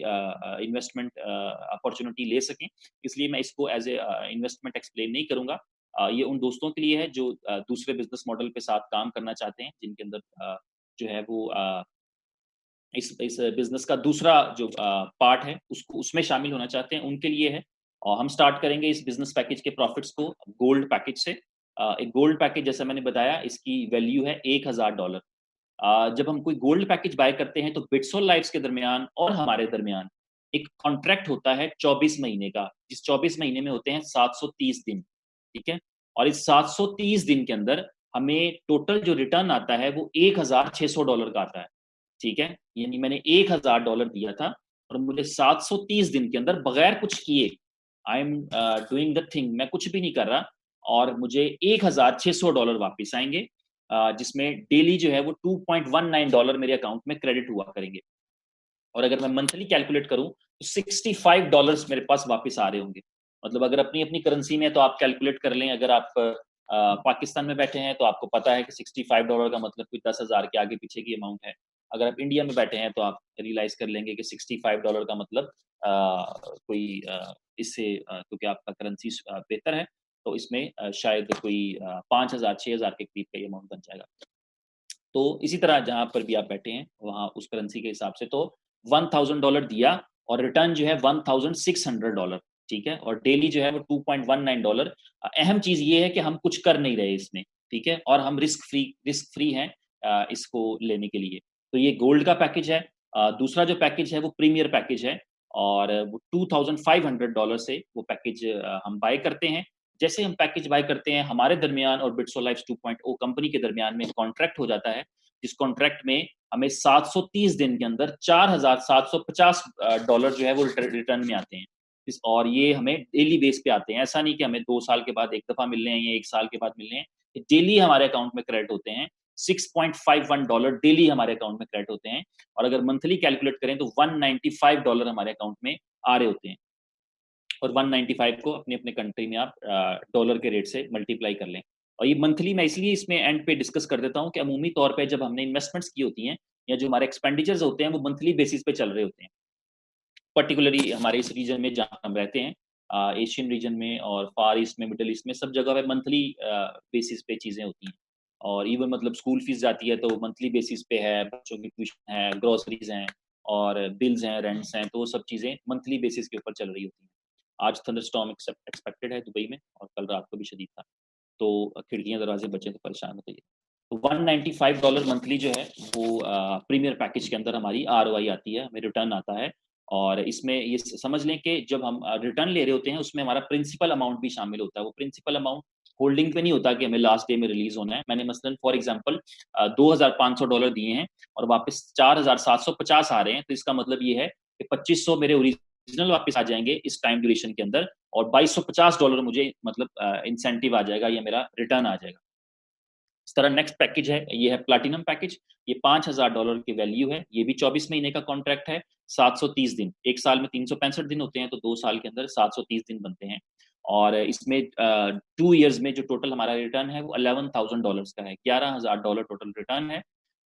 इन्वेस्टमेंट अपॉर्च्युनिटी ले सकें। इसलिए मैं इसको एज़ इन्वेस्टमेंट एक्सप्लेन नहीं करूँगा। ये उन दोस्तों के लिए है जो दूसरे बिज़नेस मॉडल के साथ काम करना चाहते हैं, जिनके अंदर जो है वो इस बिज़नेस का दूसरा जो पार्ट है उसको उसमें शामिल होना चाहते हैं, उनके लिए है। और हम स्टार्ट करेंगे इस बिज़नेस पैकेज के प्रॉफिट्स को गोल्ड पैकेज से। एक गोल्ड पैकेज जैसा मैंने बताया इसकी वैल्यू है $1000। जब हम कोई गोल्ड पैकेज बाय करते हैं तो बिट्सोल लाइफ्स के दरमियान और हमारे दरमियान एक कॉन्ट्रैक्ट होता है 24 महीने का, जिस 24 महीने में होते हैं 730 दिन, ठीक है? और इस 730 दिन के अंदर हमें टोटल जो रिटर्न आता है वो $1600 का आता है, ठीक है? यानी मैंने $1000 दिया था और मुझे 730 दिन के अंदर बगैर कुछ किए I am doing the thing मैं कुछ भी नहीं कर रहा और मुझे $1600 वापस आएँगे जिसमें डेली जो है वो $2.19 मेरे अकाउंट में क्रेडिट हुआ करेंगे और अगर मैं मंथली कैलकुलेट करूँ तो $65 मेरे पास वापस आ रहे होंगे। मतलब अगर अपनी-अपनी करेंसी में है तो आप कैलकुलेट कर लें अगर आप पाकिस्तान में बैठे हैं तो आपको पता है कि $65 का मतलब कोई 10,000 के आगे-पीछे की अमाउंट है। अगर आप इंडिया में बैठे हैं तो आप रियलाइज़ कर लेंगे कि $65 का मतलब कोई इससे क्योंकि आपका करेंसी बेहतर है, तो इसमें शायद कोई 5,000 6,000 के करीब का ये अमाउंट बन जाएगा। तो इसी तरह जहाँ पर भी आप बैठे हैं, वहाँ उस करेंसी के हिसाब से तो $1000 दिया और रिटर्न जो है $1600, ठीक है? और डेली जो है वो $2.19। अहम चीज़ ये है कि हम कुछ कर नहीं रहे इसमें, ठीक है? और हम रिस्क फ्री हैं इसको लेने के लिए। तो ये गोल्ड का पैकेज है। दूसरा जो पैकेज है वो प्रीमियर पैकेज है और वो $2500 से वो पैकेज हम बाय करते हैं। जैसे हम पैकेज बाय करते हैं, हमारे दरमियान और बिट्सोलाइव्स 2.0 कंपनी के दरमियान में कॉन्ट्रैक्ट हो जाता है, जिस कॉन्ट्रैक्ट में हमें 730 दिन के अंदर $4750 डॉलर जो है वो रिटर्न में आते हैं। और ये हमें डेली बेस पे आते हैं। ऐसा नहीं कि हमें 2 साल के बाद 1 दफ़ा मिल रहे हैं या 1 साल के बाद मिल रहे हैं। ये डेली हमारे अकाउंट में क्रेडिट होते हैं। $6.51 डेली हमारे अकाउंट में क्रेडिट होते हैं और अगर मंथली कैलकुलेट करें तो $195 हमारे अकाउंट में आ रहे होते हैं। और 195 को अपने-अपने कंट्री में आप डॉलर के रेट से मल्टीप्लाई कर लें। और ये मंथली मैं इसलिए इसमें एंड पे डिस्कस कर देता हूँ कि अमूमी तौर पे जब हमने इन्वेस्टमेंट्स की होती हैं या जो हमारे एक्सपेंडिचर्स होते हैं वो मंथली बेसिस पे चल रहे होते हैं। पर्टिकुलरली हमारे इस रीजन में जहाँ हम रहते हैं, एशियन रीजन में और फार ईस्ट में, मिडल ईस्ट में सब जगह पे मंथली बेसिस पे चीज़ें होती हैं। और इवन मतलब स्कूल फीस जाती है तो मंथली बेसिस पे है, बच्चों की ट्यूशन है, ग्रोसरीज़ हैं और बिल्स हैं, रेंट्स हैं, तो वो सब चीज़ें मंथली बेसिस के ऊपर चल रही होती हैं। आज थंडरस्टॉर्म एक्सपेक्टेड है दुबई में और कल रात को भी शदीद था। तो खिड़कियाँ दरवाजे बचे तो परेशान मत होइए। तो $195 मंथली जो है वो प्रीमियर पैकेज के अंदर हमारी आरओआई आती है, हमें रिटर्न आता है। और इसमें ये समझ लें कि जब हम रिटर्न ले रहे होते हैं उसमें हमारा प्रिंसिपल अमाउंट भी शामिल होता है। वो प्रिंसिपल अमाउंट होल्डिंग पे नहीं होता कि हमें लास्ट डे में रिलीज़ होना है। मैंने मसलन फॉर एग्ज़ाम्पल $2500 दिए हैं और वापस 4750 आ रहे हैं, तो इसका मतलब ये है कि 2500 मेरे ओरिजिनल वापस आ जाएँगे इस टाइम ड्यूरेशन के अंदर और $2250 मुझे मतलब इंसेंटिव आ जाएगा या मेरा रिटर्न आ जाएगा। इस तरह नेक्स्ट पैकेज है, ये है प्लैटिनम पैकेज। ये $5000 की वैल्यू है। ये भी 24 महीने का कॉन्ट्रैक्ट है, 730 दिन। 1 साल में 365 दिन होते हैं, तो 2 साल के अंदर 730 दिन बनते हैं। और इसमें 2 इयर्स में जो टोटल हमारा रिटर्न है, वो $11,000 का है। $11,000 टोटल रिटर्न है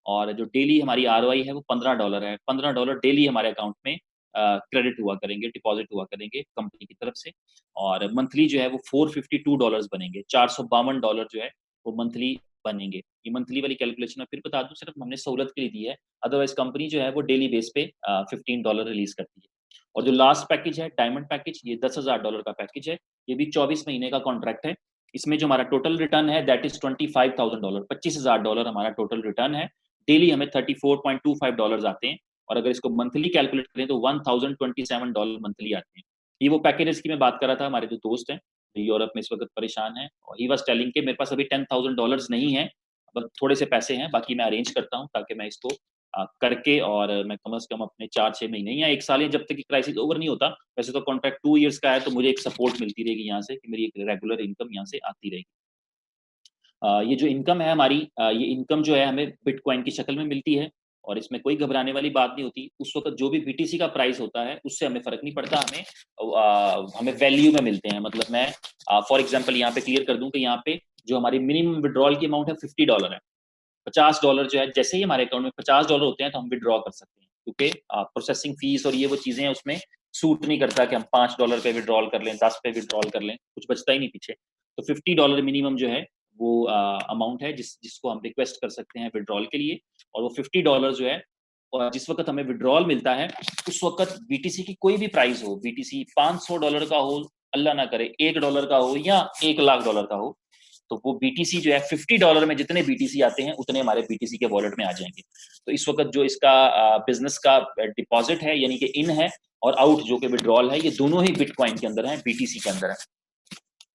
और जो डेली हमारी आरओआई है, वो $15 है। $15 डेली हमारे अकाउंट में क्रेडिट हुआ करेंगे, डिपॉज़िट हुआ करेंगे कंपनी की तरफ से और मंथली जो है वो $452 बनेंगे। $452 जो है, वो मंथली बनेंगे। ये मंथली वाली कैलकुलेशन मैं फिर बता दूँ, सिर्फ़ हमने सहूलत के लिए दी है, अदरवाइज़ कंपनी जो है वो डेली बेस पे $15 रिलीज़ करती है। और जो लास्ट पैकेज है डायमंड पैकेज, ये $10,000 का पैकेज है, ये भी 24 महीने का कॉन्ट्रैक्ट है। इसमें जो हमारा टोटल रिटर्न है दैट इज़ $25,000, $25,000 हमारा टोटल रिटर्न है। डेली हमें $34.25 आते हैं और अगर इसको मंथली कैलकुलेट करें तो $1027 मंथली आते हैं। ये वो पैकेजेज़ की मैं बात कर रहा था, हमारे जो दोस्त हैं यूरोप में इस वक़्त परेशान हैं और ही वाज़ टेलिंग कि मेरे पास अभी $10,000 नहीं है, बस थोड़े से पैसे हैं, बाकी मैं अरेंज करता हूँ ताकि मैं इसको करके और मैं कम से कम अपने 4-6 महीने या 1 साल या जब तक ये क्राइसिस ओवर नहीं होता, वैसे तो कॉन्ट्रैक्ट 2 इयर्स का है तो मुझे एक सपोर्ट मिलती रहेगी यहाँ से कि मेरी एक रेगुलर इनकम यहाँ से आती रहेगी। ये जो इनकम है हमारी, ये इनकम जो है हमें बिटकॉइन की शक्ल में मिलती है और इसमें कोई घबराने वाली बात नहीं होती। उस वक़्त जो भी बीटीसी का प्राइस होता है, उससे हमें फ़र्क नहीं पड़ता, हमें वैल्यू में मिलते हैं। मतलब मैं फॉर एग्ज़ाम्पल यहाँ पे क्लियर कर दूँ कि यहाँ पे जो हमारी मिनिमम विथड्रॉल की अमाउंट है $50 है। $50 जो है, जैसे ही हमारे अकाउंट में $50 होते हैं तो हम विथड्रॉ कर सकते हैं क्योंकि प्रोसेसिंग फ़ीस और ये वो चीज़ें हैं उसमें सूट नहीं करता कि हम $5 पे विथड्रॉल कर लें, 10 पे विथड्रॉल कर लें, कुछ बचता ही नहीं पीछे। तो $50 मिनिमम जो है वो अमाउंट है जिसको हम रिक्वेस्ट कर सकते हैं विथड्रॉल के लिए और वो $50 जो है और जिस वक़्त हमें विथड्रॉल मिलता है, उस वक़्त बीटीसी की कोई भी प्राइस हो, बीटीसी $500 का हो, अल्लाह ना करे $1 का हो या $1,00,000 का हो, तो वो बीटीसी जो है $50 में जितने बीटीसी आते हैं, उतने हमारे बीटीसी के वॉलेट में आ जाएँगे। तो इस वक़्त जो इसका बिज़नेस का डिपॉज़िट है यानी कि इन है और आउट जो कि विथड्रॉल है, ये दोनों ही बिटकॉइन के अंदर हैं, बीटीसी के अंदर है।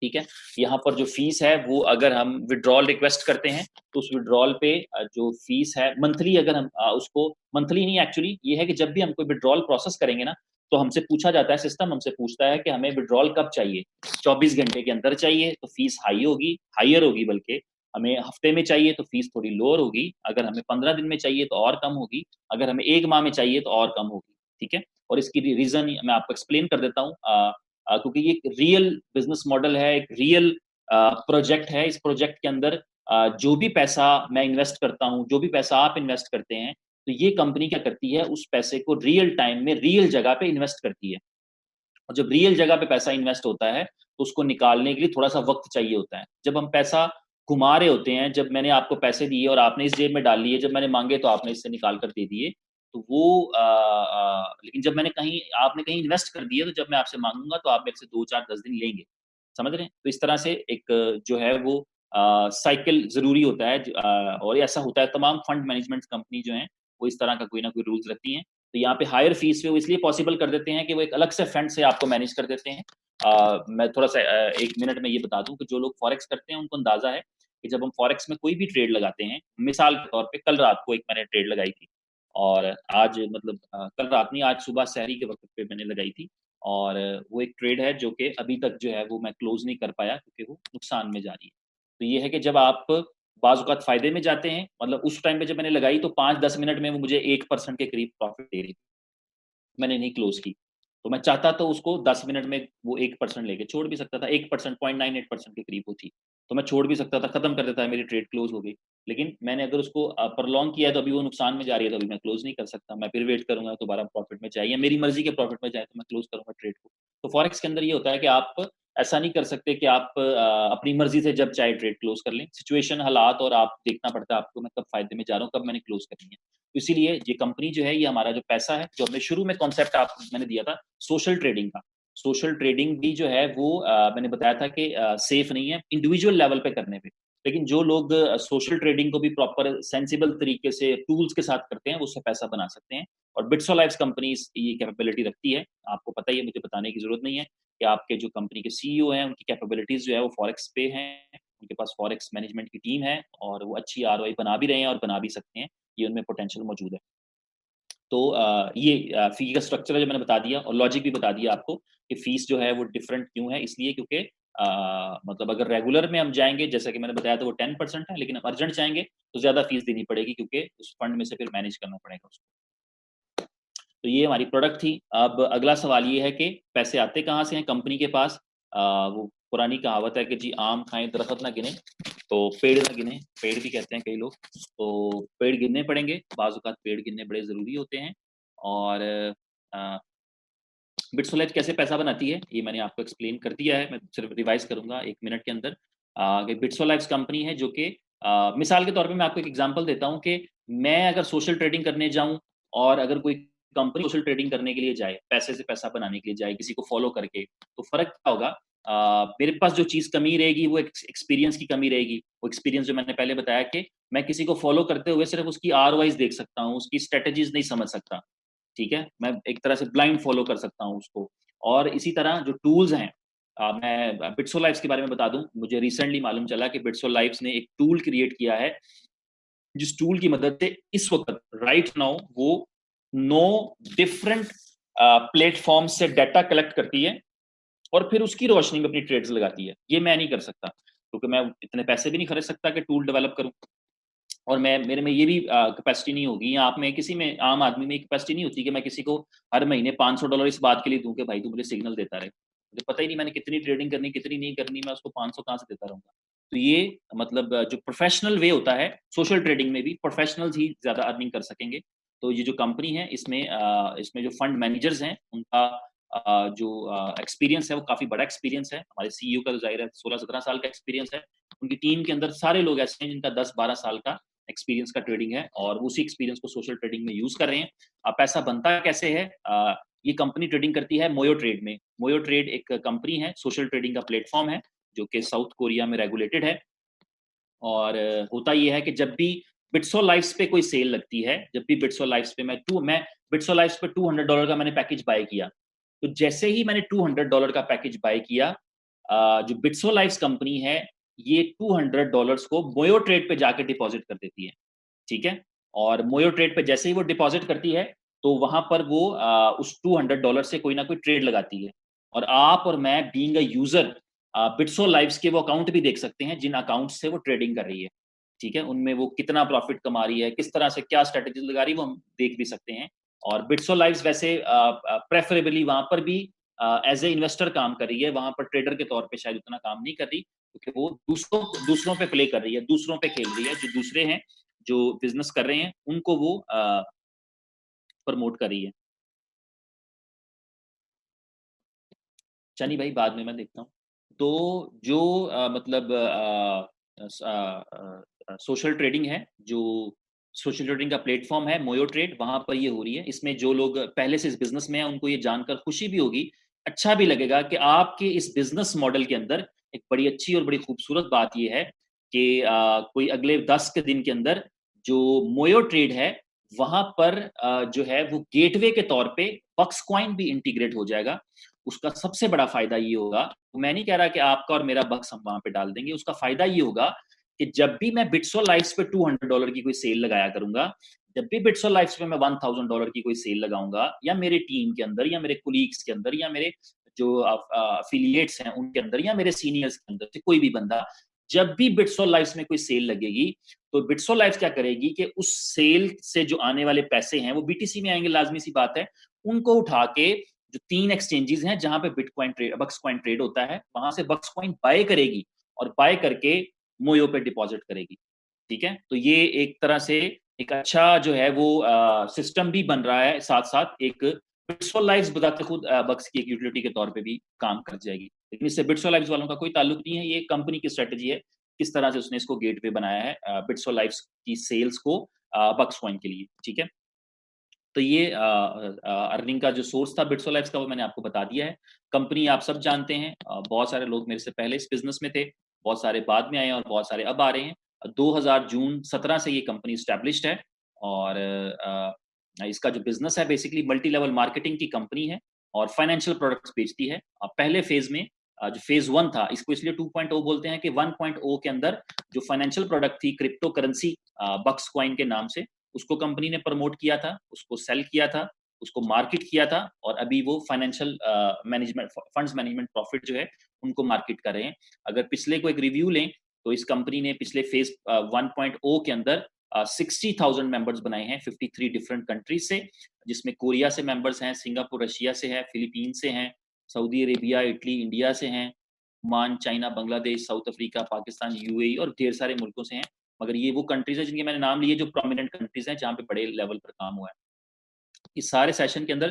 ठीक है? यहाँ पर जो फ़ीस है वो अगर हम विथड्रॉल रिक्वेस्ट करते हैं, तो उस विथड्रॉल पे जो फ़ीस है मंथली अगर हम उसको मंथली नहीं एक्चुअली ये है कि जब भी हम कोई विथड्रॉल प्रोसेस करेंगे ना, तो हमसे पूछा जाता है सिस्टम हमसे पूछता है कि हमें विथड्रॉल कब चाहिए? 24 घंटे के अंदर चाहिए तो फ़ीस हायर होगी बल्कि। हमें हफ्ते में चाहिए तो फ़ीस थोड़ी लोअर होगी, अगर हमें 15 दिन में चाहिए तो और कम होगी, अगर हमें 1 माह में चाहिए तो और कम होगी, ठीक है? और इसकी रीज़न मैं आपको एक्सप्लेन कर देता हूँ। क्योंकि ये एक रियल बिज़नेस मॉडल है, एक रियल प्रोजेक्ट है। इस प्रोजेक्ट के अंदर जो भी पैसा मैं इन्वेस्ट करता हूँ, जो भी पैसा आप इन्वेस्ट करते हैं, तो ये कंपनी क्या करती है, उस पैसे को रियल टाइम में रियल जगह पे इन्वेस्ट करती है। और जब रियल जगह पे पैसा इन्वेस्ट होता है, तो उसको निकालने के लिए थोड़ा-सा वक़्त चाहिए होता है। जब हम पैसा घुमा रहे होते हैं, जब मैंने आपको पैसे दिए और आपने इस जेब में डाल लिए, जब मैंने माँगे तो आपने इससे निकाल कर दे दिए, तो वो लेकिन जब मैंने कहीं आपने कहीं इन्वेस्ट कर दिए, तो जब मैं आपसे माँगूँगा तो आप मेरे से 2, 4, 10 दिन लेंगे। समझ रहे हैं? तो इस तरह से एक जो है वो साइकिल ज़रूरी होता है और ऐसा होता है तमाम फंड मैनेजमेंट कंपनी जो हैं, वो इस तरह का कोई ना कोई रूल्स रखती हैं। तो यहाँ पे हायर फीस पे वो इसलिए पॉसिबल कर देते हैं कि वो एक अलग से फंड से आपको मैनेज कर देते हैं। मैं थोड़ा-सा 1 मिनट में ये बता दूँ कि जो लोग फॉरेक्स करते हैं उनको अंदाज़ा है कि जब हम फॉरेक्स में कोई भी ट्रेड लगाते हैं, मिसाल के तौर पे कल रात को एक मैंने ट्रेड लगाई थी और आज मतलब कल रात नहीं आज सुबह सहरी के वक़्त पे मैंने लगाई थी और वो एक ट्रेड है जो कि अभी तक जो है वो मैं क्लोज़ नहीं कर पाया क्योंकि वो नुकसान में जा रही है। तो ये है कि जब आप बाज़ औक़ात फ़ायदे में जाते हैं, मतलब उस टाइम पे जब मैंने लगाई तो 5-10 मिनट में वो मुझे 1% के करीब प्रॉफ़िट दे रही थी। मैंने नहीं क्लोज़ की। तो मैं चाहता तो उसको 10 मिनट में वो 1% लेके छोड़ भी सकता था, 1% 0.98% के करीब वो थी। तो मैं छोड़ भी सकता था, खत्म कर देता, मेरी ट्रेड क्लोज़ हो गई। लेकिन मैंने अगर उसको प्रोलॉन्ग किया है तो अभी वो नुकसान में जा रही है, तो अभी मैं क्लोज़ नहीं कर सकता। मैं फिर वेट करूँगा दोबारा प्रॉफ़िट में जाए या मेरी मर्ज़ी के प्रॉफ़िट में जाए तो मैं क्लोज़ करूँगा ट्रेड को। तो फॉरेक्स के अंदर ये होता है कि आप ऐसा नहीं कर सकते कि आप अपनी मर्ज़ी से जब चाहे ट्रेड क्लोज़ कर लें। सिचुएशन, हालात और आप देखना पड़ता है आपको मैं कब फ़ायदे में जा रहा हूँ, कब मैंने क्लोज़ करनी है। तो इसीलिए ये कंपनी जो है, ये हमारा जो पैसा है, जो हमने शुरू में कॉन्सेप्ट आपको मैंने दिया था सोशल ट्रेडिंग का। सोशल ट्रेडिंग भी जो है वो मैंने बताया था कि सेफ नहीं है इंडिविजुअल लेवल पे करने पे। लेकिन जो लोग सोशल ट्रेडिंग को भी प्रॉपर सेंसिबल तरीके से टूल्स के साथ करते हैं, वो उससे पैसा बना सकते हैं। और बिट्सोलाइव्स कंपनीज़ ये कैपेबिलिटी रखती है। आपको पता ही है, मुझे बताने की ज़रूरत नहीं है कि आपके जो कंपनी के सीईओ हैं, उनकी कैपेबिलिटीज़ जो है वो फॉरेक्स पे हैं। उनके पास फॉरेक्स मैनेजमेंट की टीम है और वो अच्छी आरओआई बना भी रहे हैं और बना भी सकते हैं। ये उनमें पोटेंशियल मौजूद है। तो ये फ़ी का स्ट्रक्चर है जो मैंने बता दिया और लॉजिक भी बता दिया आपको कि फ़ीस जो है वो डिफरेंट क्यों है, इसलिए क्योंकि मतलब अगर रेगुलर में हम जाएँगे जैसा कि मैंने बताया था वो 10% है, लेकिन हम अर्जेंट जाएँगे तो ज़्यादा फ़ीस देनी पड़ेगी क्योंकि उस फंड में से फिर मैनेज करना पड़ेगा उसको। तो ये हमारी प्रोडक्ट थी। अब अगला सवाल ये है कि पैसे आते कहाँ से हैं कंपनी के पास? वो पुरानी कहावत है कि जी आम खाएँ दरख़्त ना गिनें, तो पेड़ ना गिनें, पेड़ भी कहते हैं कई लोग। तो पेड़ गिनने पड़ेंगे, बाज़ औक़ात पेड़ गिनने बड़े ज़रूरी होते हैं और अ, बिट्सोलेट कैसे पैसा बनाती है, ये मैंने आपको एक्सप्लेन कर दिया है, मैं सिर्फ़ रिवाइज़ करूँगा 1 मिनट के अंदर। कि बिट्सोलैब्स कंपनी है जो कि मिसाल के तौर पे मैं आपको एक एग्ज़ाम्पल देता हूँ कि मैं अगर सोशल ट्रेडिंग करने जाऊँ और अगर कोई कंपनी सोशल ट्रेडिंग करने के लिए जाए, पैसे से पैसा बनाने के लिए जाए, किसी को फ़ॉलो करके, तो फ़र्क क्या होगा? मेरे पास जो चीज़ कमी रहेगी वो एक्सपीरियंस की कमी रहेगी। वो एक्सपीरियंस जो मैंने पहले बताया कि मैं किसी को फ़ॉलो करते हुए सिर्फ़ उसकी आरओआईज़ देख सकता हूँ, उसकी स्ट्रैटेजीज़ नहीं समझ सकता। ठीक है? मैं एक तरह से ब्लाइंड फ़ॉलो कर सकता हूँ उसको। और इसी तरह जो टूल्स हैं मैं बिट्सोलाइव्स के बारे में बता दूँ, मुझे रिसेंटली मालूम चला कि बिट्सोलाइव्स ने एक टूल क्रिएट किया है, जिस टूल की मदद से इस वक़्त राइट नाउ वो 9 डिफरेंट प्लेटफ़ॉर्म से डाटा कलेक्ट करती है और फिर उसकी रोशनी में अपनी ट्रेड्स लगाती है। ये मैं नहीं कर सकता, क्योंकि मैं इतने पैसे भी नहीं खर्च सकता कि टूल डेवलप करूँ। और मैं मेरे में ये भी कैपेसिटी नहीं होगी या आप में किसी में आम आदमी में कैपेसिटी नहीं होती कि मैं किसी को हर महीने $500 इस बात के लिए दूँ कि भाई तू मुझे सिग्नल देता रहे। मुझे पता ही नहीं मैंने कितनी ट्रेडिंग करनी, कितनी नहीं करनी, मैं उसको 500 कहाँ से देता रहूँगा। तो ये मतलब जो प्रोफ़ेशनल वे होता है, सोशल ट्रेडिंग में भी प्रोफ़ेशनल्स ही ज़्यादा अर्निंग कर सकेंगे। तो ये जो कंपनी है इसमें जो फंड मैनेजर्स हैं उनका जो एक्सपीरियंस है वो काफ़ी बड़ा एक्सपीरियंस है। हमारे सीईओ का तो ज़ाहिर है 16-17 साल का एक्सपीरियंस है। उनकी टीम के अंदर सारे लोग ऐसे हैं जिनका 10-12 साल का एक्सपीरियंस का ट्रेडिंग है और उसी एक्सपीरियंस को सोशल ट्रेडिंग में यूज़ कर रहे हैं। पैसा बनता कैसे है? ये कंपनी ट्रेडिंग करती है मोयो ट्रेड में। मोयो ट्रेड एक कंपनी है, सोशल ट्रेडिंग का प्लेटफ़ॉर्म है, जो कि साउथ कोरिया में रेगुलेटेड है। और होता ये है कि जब भी बिट्सो लाइव्स पे कोई सेल लगती है, जब भी बिट्सो लाइव्स पे मैं बिट्सो लाइव्स पे $200 का मैंने पैकेज बाय किया। तो जैसे ही मैंने $200 का पैकेज बाय किया जो बिट्सो लाइव्स कंपनी है, ये $200 को मोयो ट्रेड पे जाके डिपॉज़िट कर देती है। ठीक है? और मोयो ट्रेड पे जैसे ही वो डिपॉज़िट करती है, तो वहाँ पर वो उस $200 से कोई ना कोई ट्रेड लगाती है। और आप और मैं बीइंग अ यूज़र बिट्सो लाइव्स के वो अकाउंट भी देख सकते हैं, जिन अकाउंट से वो ट्रेडिंग कर रही है। ठीक है? उनमें वो कितना प्रॉफ़िट कमा रही है, किस तरह से क्या स्ट्रैटेजीज़ लगा रही है, वो हम देख भी सकते हैं। और बिट्सो लाइव्स वैसे प्रेफ़रेबली वहाँ पर भी एज़ ए इन्वेस्टर काम कर रही है, वहाँ पर ट्रेडर के तौर पे शायद उतना काम नहीं कर रही, क्योंकि वो दूसरों पे प्ले कर रही है, दूसरों पे खेल रही है, जो दूसरे हैं जो बिज़नेस कर रहे हैं, उनको वो प्रमोट कर रही है। चनी भाई बाद में मैं देखता हूँ। तो जो मतलब सोशल ट्रेडिंग है, जो सोशल ट्रेडिंग का प्लेटफ़ॉर्म है मोयो ट्रेड, वहाँ पर ये हो रही है। इसमें जो लोग पहले से इस बिज़नेस में हैं, उनको ये जानकर खुशी भी होगी, अच्छा भी लगेगा कि आपके इस बिज़नेस मॉडल के अंदर एक बड़ी अच्छी और बड़ी खूबसूरत बात ये है कि कोई अगले 10 के दिन के अंदर जो मोयो ट्रेड है, वहाँ पर जो है वो गेटवे के तौर पे बक्स कॉइन भी इंटीग्रेट हो जाएगा। उसका सबसे बड़ा फ़ायदा ये होगा, मैं नहीं कह रहा कि आपका और मेरा बक्स हम वहाँ पे डाल देंगे, उसका फ़ायदा ये होगा कि जब भी मैं बिट्सो लाइव्स पे $200 की कोई सेल लगाया करूँगा, जब भी बिट्सो लाइव्स पे मैं $1000 की कोई सेल लगाऊँगा, या मेरे टीम के अंदर या मेरे कोलीग्स के अंदर या मेरे जो एफिलिएट्स हैं उनके अंदर या मेरे सीनियर्स के अंदर से कोई भी बंदा, जब भी बिट्सो लाइव्स में कोई सेल लगेगी, तो बिट्सो लाइव्स क्या करेगी कि उस सेल से जो आने वाले पैसे हैं, वो बीटीसी में आएँगे, लाज़मी सी बात है। उनको उठा के जो 3 एक्सचेंजेस हैं जहाँ पे बिटकॉइन ट्रेड बक्स कॉइन ट्रेड होता है, वहाँ से बक्स कॉइन बाय करेगी और बाय करके मोयो पे डिपॉज़िट करेगी, ठीक है? तो ये एक तरह से एक अच्छा जो है वो सिस्टम भी बन रहा है, साथ-साथ एक बिट्सो लाइव्स बजाते खुद बक्स की एक यूटिलिटी के तौर पे भी काम कर जाएगी। लेकिन इससे बिट्सो लाइव्स वालों का कोई ताल्लुक नहीं है, ये कंपनी की स्ट्रैटेजी है, किस तरह से उसने इसको गेटवे बनाया है बिट्सो लाइव्स की सेल्स को बक्स कॉइन के लिए, ठीक है? तो ये अर्निंग का जो सोर्स था बिट्सो लाइव्स का वो मैंने आपको बता दिया है। कंपनी आप सब जानते हैं, बहुत सारे लोग मेरे से पहले इस बिज़नेस में थे, बहुत सारे बाद में आए हैं और बहुत सारे अब आ रहे हैं। 2000 जून 17 से ये कंपनी एस्टेब्लिश्ड है और इसका जो बिज़नेस है बेसिकली मल्टी लेवल मार्केटिंग की कंपनी है और फाइनेंशियल प्रोडक्ट्स बेचती है। पहले फ़ेज़ में जो फ़ेज़ 1 था, इसको इसलिए 2.0 बोलते हैं कि 1.0 के अंदर जो फाइनेंशियल प्रोडक्ट थी क्रिप्टो करेंसी बक्स कॉइन के नाम से, उसको कंपनी ने प्रमोट किया था, उसको सेल किया था, उसको मार्केट किया था और अभी वो financial management funds management profit जो है, उनको मार्केट कर रहे हैं। अगर पिछले को एक रिव्यू लें, तो इस कंपनी ने पिछले फेज़ 1.0 के अंदर 60,000 मेंबर्स बनाए हैं 53 डिफरेंट कंट्रीज़ से, जिसमें कोरिया से मेंबर्स हैं, सिंगापुर रशिया से है, फिलीपीन से हैं, सऊदी अरेबिया, इटली, इंडिया से हैं, Oman, China, Bangladesh, south Africa, Pakistan, UAE और ढेर सारे मुल्कों से हैं। मगर ये वो कंट्रीज़ हैं जिनके मैंने नाम लिए जो प्रोमिनेंट कंट्रीज़ हैं जहाँ पे बड़े लेवल पर काम हुआ है। इस सारे सेशन के अंदर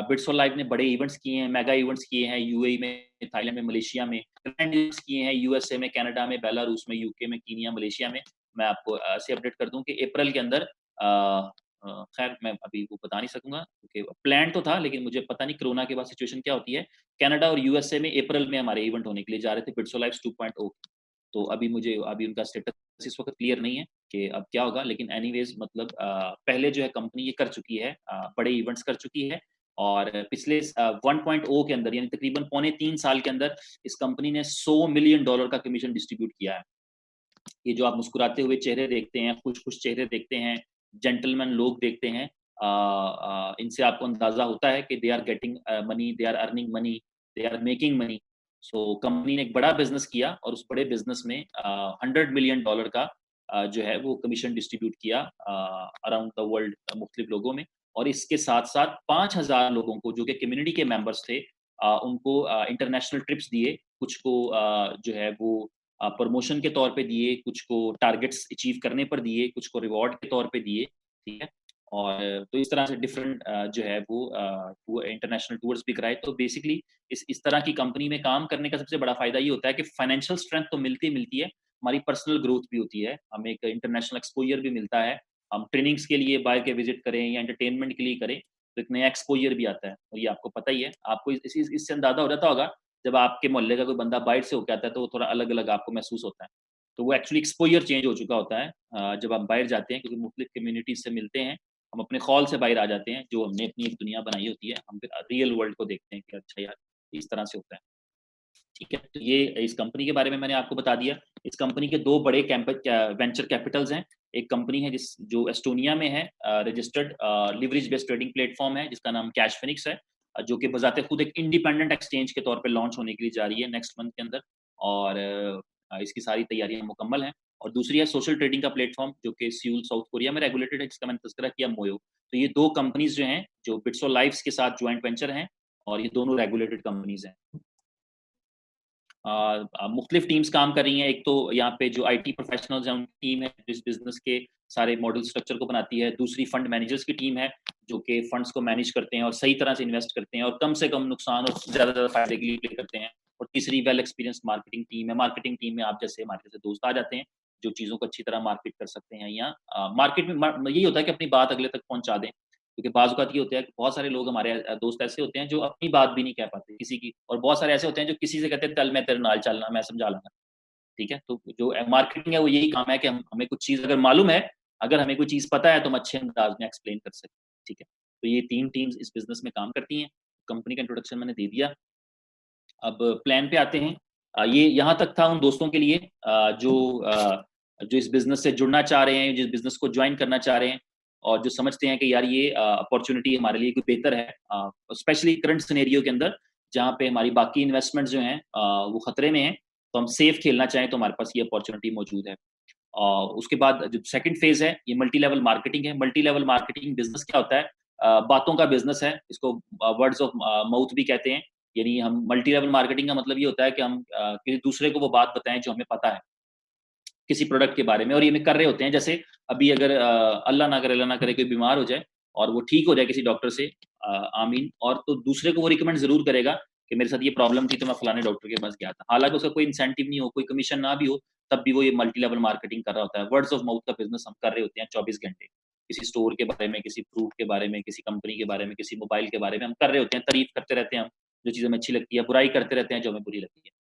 बिट्स फॉर लाइफ ने बड़े इवेंट्स किए हैं, मेगा इवेंट्स किए हैं यूएई में, थाईलैंड में, मलेशिया में, ग्रैंड इवेंट्स किए हैं यूएसए में, कनाडा में, बेलारूस में, यूके में, कीनिया, मलेशिया में। मैं आपको ऐसे अपडेट कर दूँ कि अप्रैल के अंदर खैर मैं अभी वो बता नहीं सकूँगा क्योंकि प्लान तो था लेकिन मुझे पता नहीं कोरोना के बाद सिचुएशन क्या होती है। कनाडा और यूएसए में अप्रैल में हमारे इवेंट होने के लिए जा रहे थे बिट्स फॉर लाइफ 2.0। तो अभी उनका स्टेटस इस वक़्त क्लियर नहीं है कि अब क्या होगा, लेकिन एनीवेज़ मतलब पहले जो है कंपनी ये कर चुकी है, बड़े इवेंट्स कर चुकी है और पिछले 1.0 के अंदर यानी तकरीबन पौने 3 साल के अंदर इस कंपनी ने $100 मिलियन का कमीशन डिस्ट्रीब्यूट किया है। ये जो आप मुस्कुराते हुए चेहरे देखते हैं, खुश-खुश चेहरे देखते हैं, जेंटलमैन लोग देखते हैं, इनसे आपको अंदाज़ा होता है कि they are getting money, they are earning money, they are making money. So company ने एक बड़ा बिज़नेस किया और उस बड़े बिज़नेस में $100 मिलियन का जो है वो कमीशन डिस्ट्रीब्यूट किया अराउंड द वर्ल्ड मुख्तलिफ लोगों में और इसके साथ-साथ 5000 लोगों को जो कि कम्युनिटी के मेंबर्स थे उनको इंटरनेशनल ट्रिप्स दिए, कुछ को जो है वो प्रमोशन के तौर पे दिए, कुछ को टारगेट्स अचीव करने पर दिए, कुछ को रिवॉर्ड के तौर पे दिए, ठीक है? और तो इस तरह से डिफरेंट जो है वो इंटरनेशनल टूर्स भी कराए। तो बेसिकली इस तरह की कंपनी में काम करने का सबसे बड़ा फ़ायदा ये होता है कि फाइनेंशियल स्ट्रेंथ तो मिलती ही मिलती है, हमारी पर्सनल ग्रोथ भी होती है, हमें एक इंटरनेशनल एक्सपोज़र भी मिलता है। हम ट्रेनिंग्स के लिए बाहर के विज़िट करें या एंटरटेनमेंट के लिए करें, तो एक नया एक्सपोज़र भी आता है और ये आपको पता ही है। आपको इससे अंदाज़ा हो जाता होगा जब आपके मोहल्ले का कोई बंदा बाहर से होके आता है तो वो थोड़ा अलग-अलग आपको महसूस होता है। तो वो एक्चुअली एक्सपोज़र चेंज हो चुका होता है जब आप बाहर जाते हैं क्योंकि मुख्तलिफ कम्युनिटीज़ से मिलते हैं, हम अपने खौल से बाहर आ जाते हैं, जो हमने अपनी एक दुनिया बनाई होती है, हम फिर रियल वर्ल्ड को देखते हैं कि अच्छा यार, इस तरह से होता है। ठीक है? तो ये इस कंपनी के बारे में मैंने आपको बता दिया। इस कंपनी के 2 बड़े वेंचर कैपिटल्स हैं। एक कंपनी है जो एस्टोनिया में है registered leverage based trading platform है जिसका नाम कैश फिनिक्स है जो कि बज़ाते खुद एक इंडिपेंडेंट एक्सचेंज के तौर पे लॉन्च होने के लिए जा रही है नेक्स्ट मंथ के अंदर और इसकी सारी तैयारियाँ मुकम्मल हैं। और दूसरी है सोशल ट्रेडिंग का प्लेटफ़ॉर्म जो कि सियोल साउथ कोरिया में रेगुलेटेड है जिसका मैंने तज़किरा किया मोयो। तो ये 2 कंपनीज़ जो हैं, जो बिट्सो लाइव्स के साथ जॉइंट वेंचर हैं और ये दोनों रेगुलेटेड कंपनीज़ हैं। मुख्तलिफ टीम्स काम कर रही हैं। एक तो यहाँ पे जो आईटी प्रोफेशनल्स हैं, उनकी टीम है, जिस बिज़नेस के सारे मॉडल स्ट्रक्चर को बनाती है। दूसरी फंड मैनेजर्स की टीम है, जो कि फंड्स को मैनेज करते हैं और सही तरह से इन्वेस्ट करते हैं और कम से कम नुकसान और ज़्यादा फ़ायदे के लिए प्ले करते हैं। और तीसरी वेल एक्सपीरियंस्ड मार्केटिंग टीम है। मार्केटिंग टीम में आप जैसे हमारे जैसे दोस्त आ जाते हैं, जो चीज़ों को अच्छी तरह मार्केट कर सकते हैं या मार्केट में यही होता है कि अपनी बात अगले तक पहुँचा दें। क्योंकि बाज़ औक़ात ये होता है कि बहुत सारे लोग हमारे दोस्त ऐसे होते हैं जो अपनी बात भी नहीं कह पाते किसी की, और बहुत सारे ऐसे होते हैं जो किसी से कहते हैं चल मैं तेरे नाल चलना, मैं समझा लूँगा। ठीक है? तो जो मार्केटिंग है वो यही काम है कि हम हमें कुछ चीज़ अगर मालूम है, अगर हमें कोई चीज़ पता है तो हम अच्छे अंदाज़ में एक्सप्लेन कर सकें। ठीक है? तो ये 3 टीम्स इस बिज़नेस में काम करती हैं। कंपनी का इंट्रोडक्शन मैंने दे दिया। अब प्लान पे आते हैं। ये यहाँ तक था उन दोस्तों के लिए जो इस बिज़नेस से जुड़ना चाह रहे हैं, जिस बिज़नेस को जॉइन करना चाह रहे हैं और जो समझते हैं कि यार ये अपॉर्च्युनिटी हमारे लिए कोई बेहतर है, स्पेशली करंट सिनेरियो के अंदर, जहाँ पे हमारी बाकी इन्वेस्टमेंट्स जो हैं वो खतरे में हैं, तो हम सेफ खेलना चाहें तो हमारे पास ये अपॉर्च्युनिटी मौजूद है। उसके बाद जो सेकंड फेज़ है, ये मल्टी लेवल मार्केटिंग है। मल्टी लेवल मार्केटिंग बिज़नेस क्या होता है? बातों का बिज़नेस है, इसको वर्ड्स ऑफ माउथ भी कहते हैं। यानी हम मल्टी लेवल मार्केटिंग का मतलब ये होता है कि हम किसी दूसरे को वो बात बताएँ जो हमें पता है, किसी प्रोडक्ट के बारे में, और ये हम कर रहे होते हैं। जैसे अभी अगर अल्लाह ना करे कोई बीमार हो जाए और वो ठीक हो जाए किसी डॉक्टर से, आमीन, और तो दूसरे को वो रिकमेंड ज़रूर करेगा कि मेरे साथ ये प्रॉब्लम थी तो मैं फलाने डॉक्टर के पास गया था। हालाँकि उसका कोई इंसेंटिव नहीं हो, कोई कमीशन ना भी हो, तब भी वो ये मल्टी लेवल मार्केटिंग कर रहा होता है। वर्ड्स ऑफ माउथ का बिज़नेस हम कर रहे होते हैं 24 घंटे। किसी स्टोर के बारे में, किसी फ्रूट के बारे में, किसी कंपनी के बारे में, किसी मोबाइल के बारे में हम कर रहे होते हैं, तारीफ़ करते रहते हैं हम, जो चीज़ हमें अच्छी लगती है, बुराई करते रहते हैं जो हमें बुरी लगती है।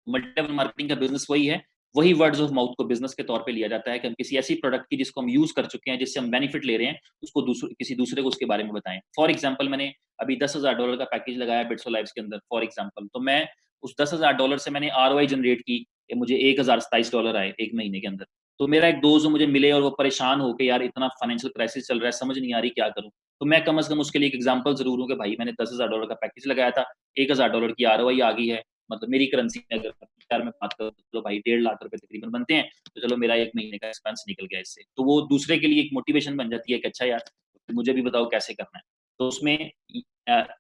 मल्टी लेवल मार्केटिंग का बिज़नेस वही है, वही वर्ड्स ऑफ माउथ को बिज़नेस के तौर पे लिया जाता है कि हम किसी ऐसी प्रोडक्ट की जिसको हम यूज़ कर चुके हैं, जिससे हम बेनिफिट ले रहे हैं, उसको किसी दूसरे को उसके बारे में बताएँ। फॉर एग्ज़ाम्पल मैंने अभी $10,000 का पैकेज लगाया बिट्स लाइव्स के अंदर फॉर एग्ज़ाम्पल, तो मैं उस $10,000 से मैंने आरओआई जनरेट की कि मुझे $1027 आए 1 महीने के अंदर। तो मेरा एक दोस्त जो मुझे मिले और वो परेशान हो के यार इतना फाइनेंशियल क्राइसिस चल रहा है, समझ नहीं आ रही क्या करूँ? तो मैं कम से कम उसके लिए एक एग्ज़ाम्पल ज़रूर हूँ कि भाई मैंने $10,000 का पैकेज लगाया था, $1,000 की आरओआई आ गई है। मतलब मेरी करेंसी में अगर यार मैं बात करूँ तो चलो भाई ₹1.5 लाख तकरीबन बनते हैं, तो चलो मेरा 1 महीने का एक्सपेंस निकल गया इससे। तो वो दूसरे के लिए एक मोटिवेशन बन जाती है कि अच्छा यार, मुझे भी बताओ कैसे करना है। तो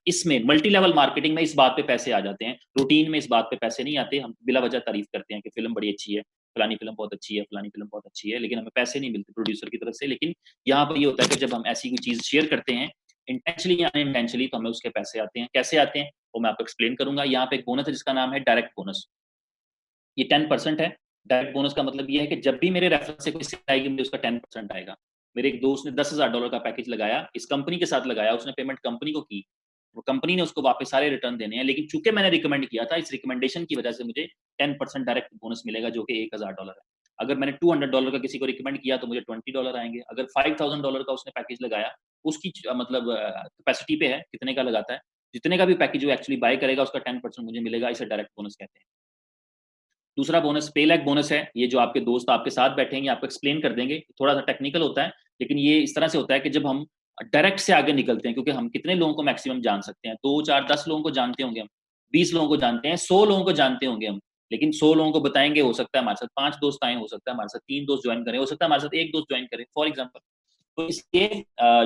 इसमें मल्टी लेवल मार्केटिंग में इस बात पे पैसे आ जाते हैं, रूटीन में इस बात पे पैसे नहीं आते। हम बिला वजह तारीफ़ करते हैं कि फ़िल्म बड़ी अच्छी है, फलानी फ़िल्म बहुत अच्छी है, फलानी फ़िल्म बहुत अच्छी है, लेकिन हमें पैसे नहीं मिलते प्रोड्यूसर की तरफ से। लेकिन यहाँ पर ये होता है कि जब हम ऐसी कोई चीज़ शेयर करते हैं, इंटेंशनली या अनइंटेंशनली, तो हमें उसके पैसे आते हैं। कैसे आते हैं? वो मैं आपको एक्सप्लेन करूँगा। यहाँ पे एक बोनस है जिसका नाम है डायरेक्ट बोनस। ये 10% है। डायरेक्ट बोनस का मतलब ये है कि जब भी मेरे रेफरेंस से कोई सेल आएगी, मुझे उसका 10% आएगा। मेरे एक दोस्त ने $10,000 का पैकेज लगाया, इस कंपनी के साथ लगाया, उसने पेमेंट कंपनी को की। वो कंपनी ने उसको वापस सारे रिटर्न देने हैं, लेकिन चूँकि मैंने रिकमेंड किया था, इस रिकमेंडेशन की वजह से मुझे 10% डायरेक्ट बोनस मिलेगा, जो कि $1,000 है। अगर मैंने $200 का किसी को रिकमेंड किया, तो मुझे $20 आएँगे। अगर $5,000 का उसने पैकेज लगाया, उसकी मतलब कैपेसिटी पे है, कितने का लगाता है। जितने का भी पैकेज वो एक्चुअली बाय करेगा, उसका 10% मुझे मिलेगा, इसे डायरेक्ट बोनस कहते हैं। दूसरा बोनस पे लैक बोनस है। ये जो आपके दोस्त आपके साथ बैठेंगे, आपको एक्सप्लेन कर देंगे। थोड़ा-सा टेक्निकल होता है, लेकिन ये इस तरह से होता है कि जब हम डायरेक्ट से आगे निकलते हैं, क्योंकि हम कितने लोगों को मैक्सिमम जान सकते हैं? 2, 4, 10 लोगों को जानते होंगे हम, 20 लोगों को जानते हैं, 100 लोगों को जानते होंगे हम। लेकिन 100 लोगों को बताएँगे, हो सकता है हमारे साथ 5 दोस्त आएँ, हो सकता है हमारे साथ 3 दोस्त जॉइन करें, हो सकता है हमारे साथ 1 दोस्त जॉइन करे, फॉर एग्ज़ाम्पल। तो इसके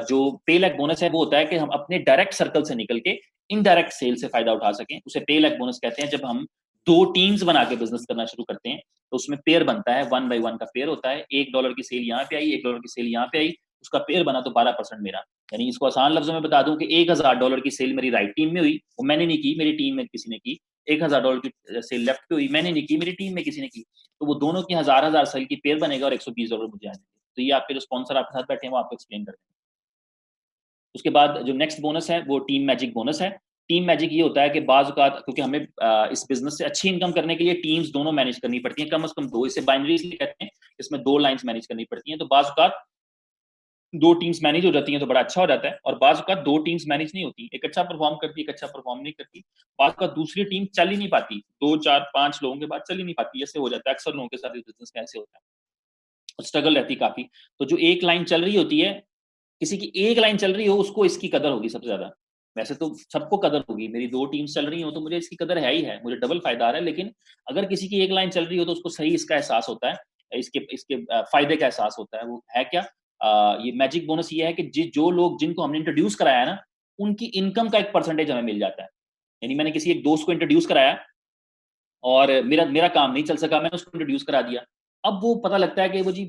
जो पे लैक बोनस है, वो होता है कि हम अपने डायरेक्ट सर्कल से निकल के इनडायरेक्ट सेल से फ़ायदा उठा सकें। उसे पे लैक बोनस कहते हैं। जब हम 2 टीम्स बना के बिज़नेस करना शुरू करते हैं, तो उसमें पेयर बनता है, 1 बाय 1 का पेयर होता है। $1 की सेल यहाँ पे आई, $1 की सेल यहाँ पे आई, उसका पेयर बना तो 12% मेरा। यानी इसको आसान लफ्ज़ों में बता दूँ कि $1,000 की सेल मेरी राइट टीम में हुई, वो मैंने नहीं की, मेरी टीम में किसी ने की। $1,000 की सेल लेफ्ट पे हुई, मैंने नहीं की, मेरी टीम में किसी ने की। तो वो दोनों की हज़ार-हज़ार सेल की पेयर बनेगा और $120 मुझे आ जाएँगे। तो ये आपके जो स्पॉन्सर आपके साथ बैठे हैं, वो आपको एक्सप्लेन कर देंगे। उसके बाद जो नेक्स्ट बोनस है, वो टीम मैजिक बोनस है। टीम मैजिक ये होता है कि बाज़ औक़ात, क्योंकि हमें इस बिज़नेस से अच्छी इनकम करने के लिए टीम्स दोनों मैनेज करनी पड़ती हैं, कम से कम 2, इसे बाइनरी इसलिए कहते हैं, इसमें 2 लाइन्स मैनेज करनी पड़ती हैं। तो बाज़ औक़ात 2 टीम्स मैनेज हो जाती हैं, तो बड़ा अच्छा हो जाता है, और बाज़ औक़ात 2 टीम्स मैनेज नहीं होती। एक अच्छा परफ़ॉर्म करती है, एक अच्छा परफ़ॉर्म नहीं करती। बाज़ औक़ात दूसरी टीम चल ही नहीं पाती, 2, 4, 5 लोगों के बाद चल ही नहीं पाती, ऐसे हो जाता है। अक्सर लोगों के साथ इस बिज़नेस में ऐसे होता है। स्ट्रगल रहती है काफ़ी। तो जो एक लाइन चल रही होती है, किसी की एक लाइन चल रही हो, उसको इसकी कदर होगी सबसे ज़्यादा। वैसे तो सबको कदर होगी, मेरी 2 टीम्स चल रही हो तो मुझे इसकी कदर है ही है, मुझे डबल फ़ायदा आ रहा है। लेकिन अगर किसी की एक लाइन चल रही हो तो उसको सही इसका एहसास होता है, इसके इसके फ़ायदे का एहसास होता है। वो है क्या? ये मैजिक बोनस ये है कि जो लोग जिनको हमने इंट्रोड्यूस कराया है ना, उनकी इनकम का एक परसेंटेज हमें मिल जाता है। यानी मैंने किसी एक दोस्त को इंट्रोड्यूस कराया और मेरा मेरा काम नहीं चल सका, मैंने उसको इंट्रोड्यूस करा दिया। अब वो पता लगता है कि वो जी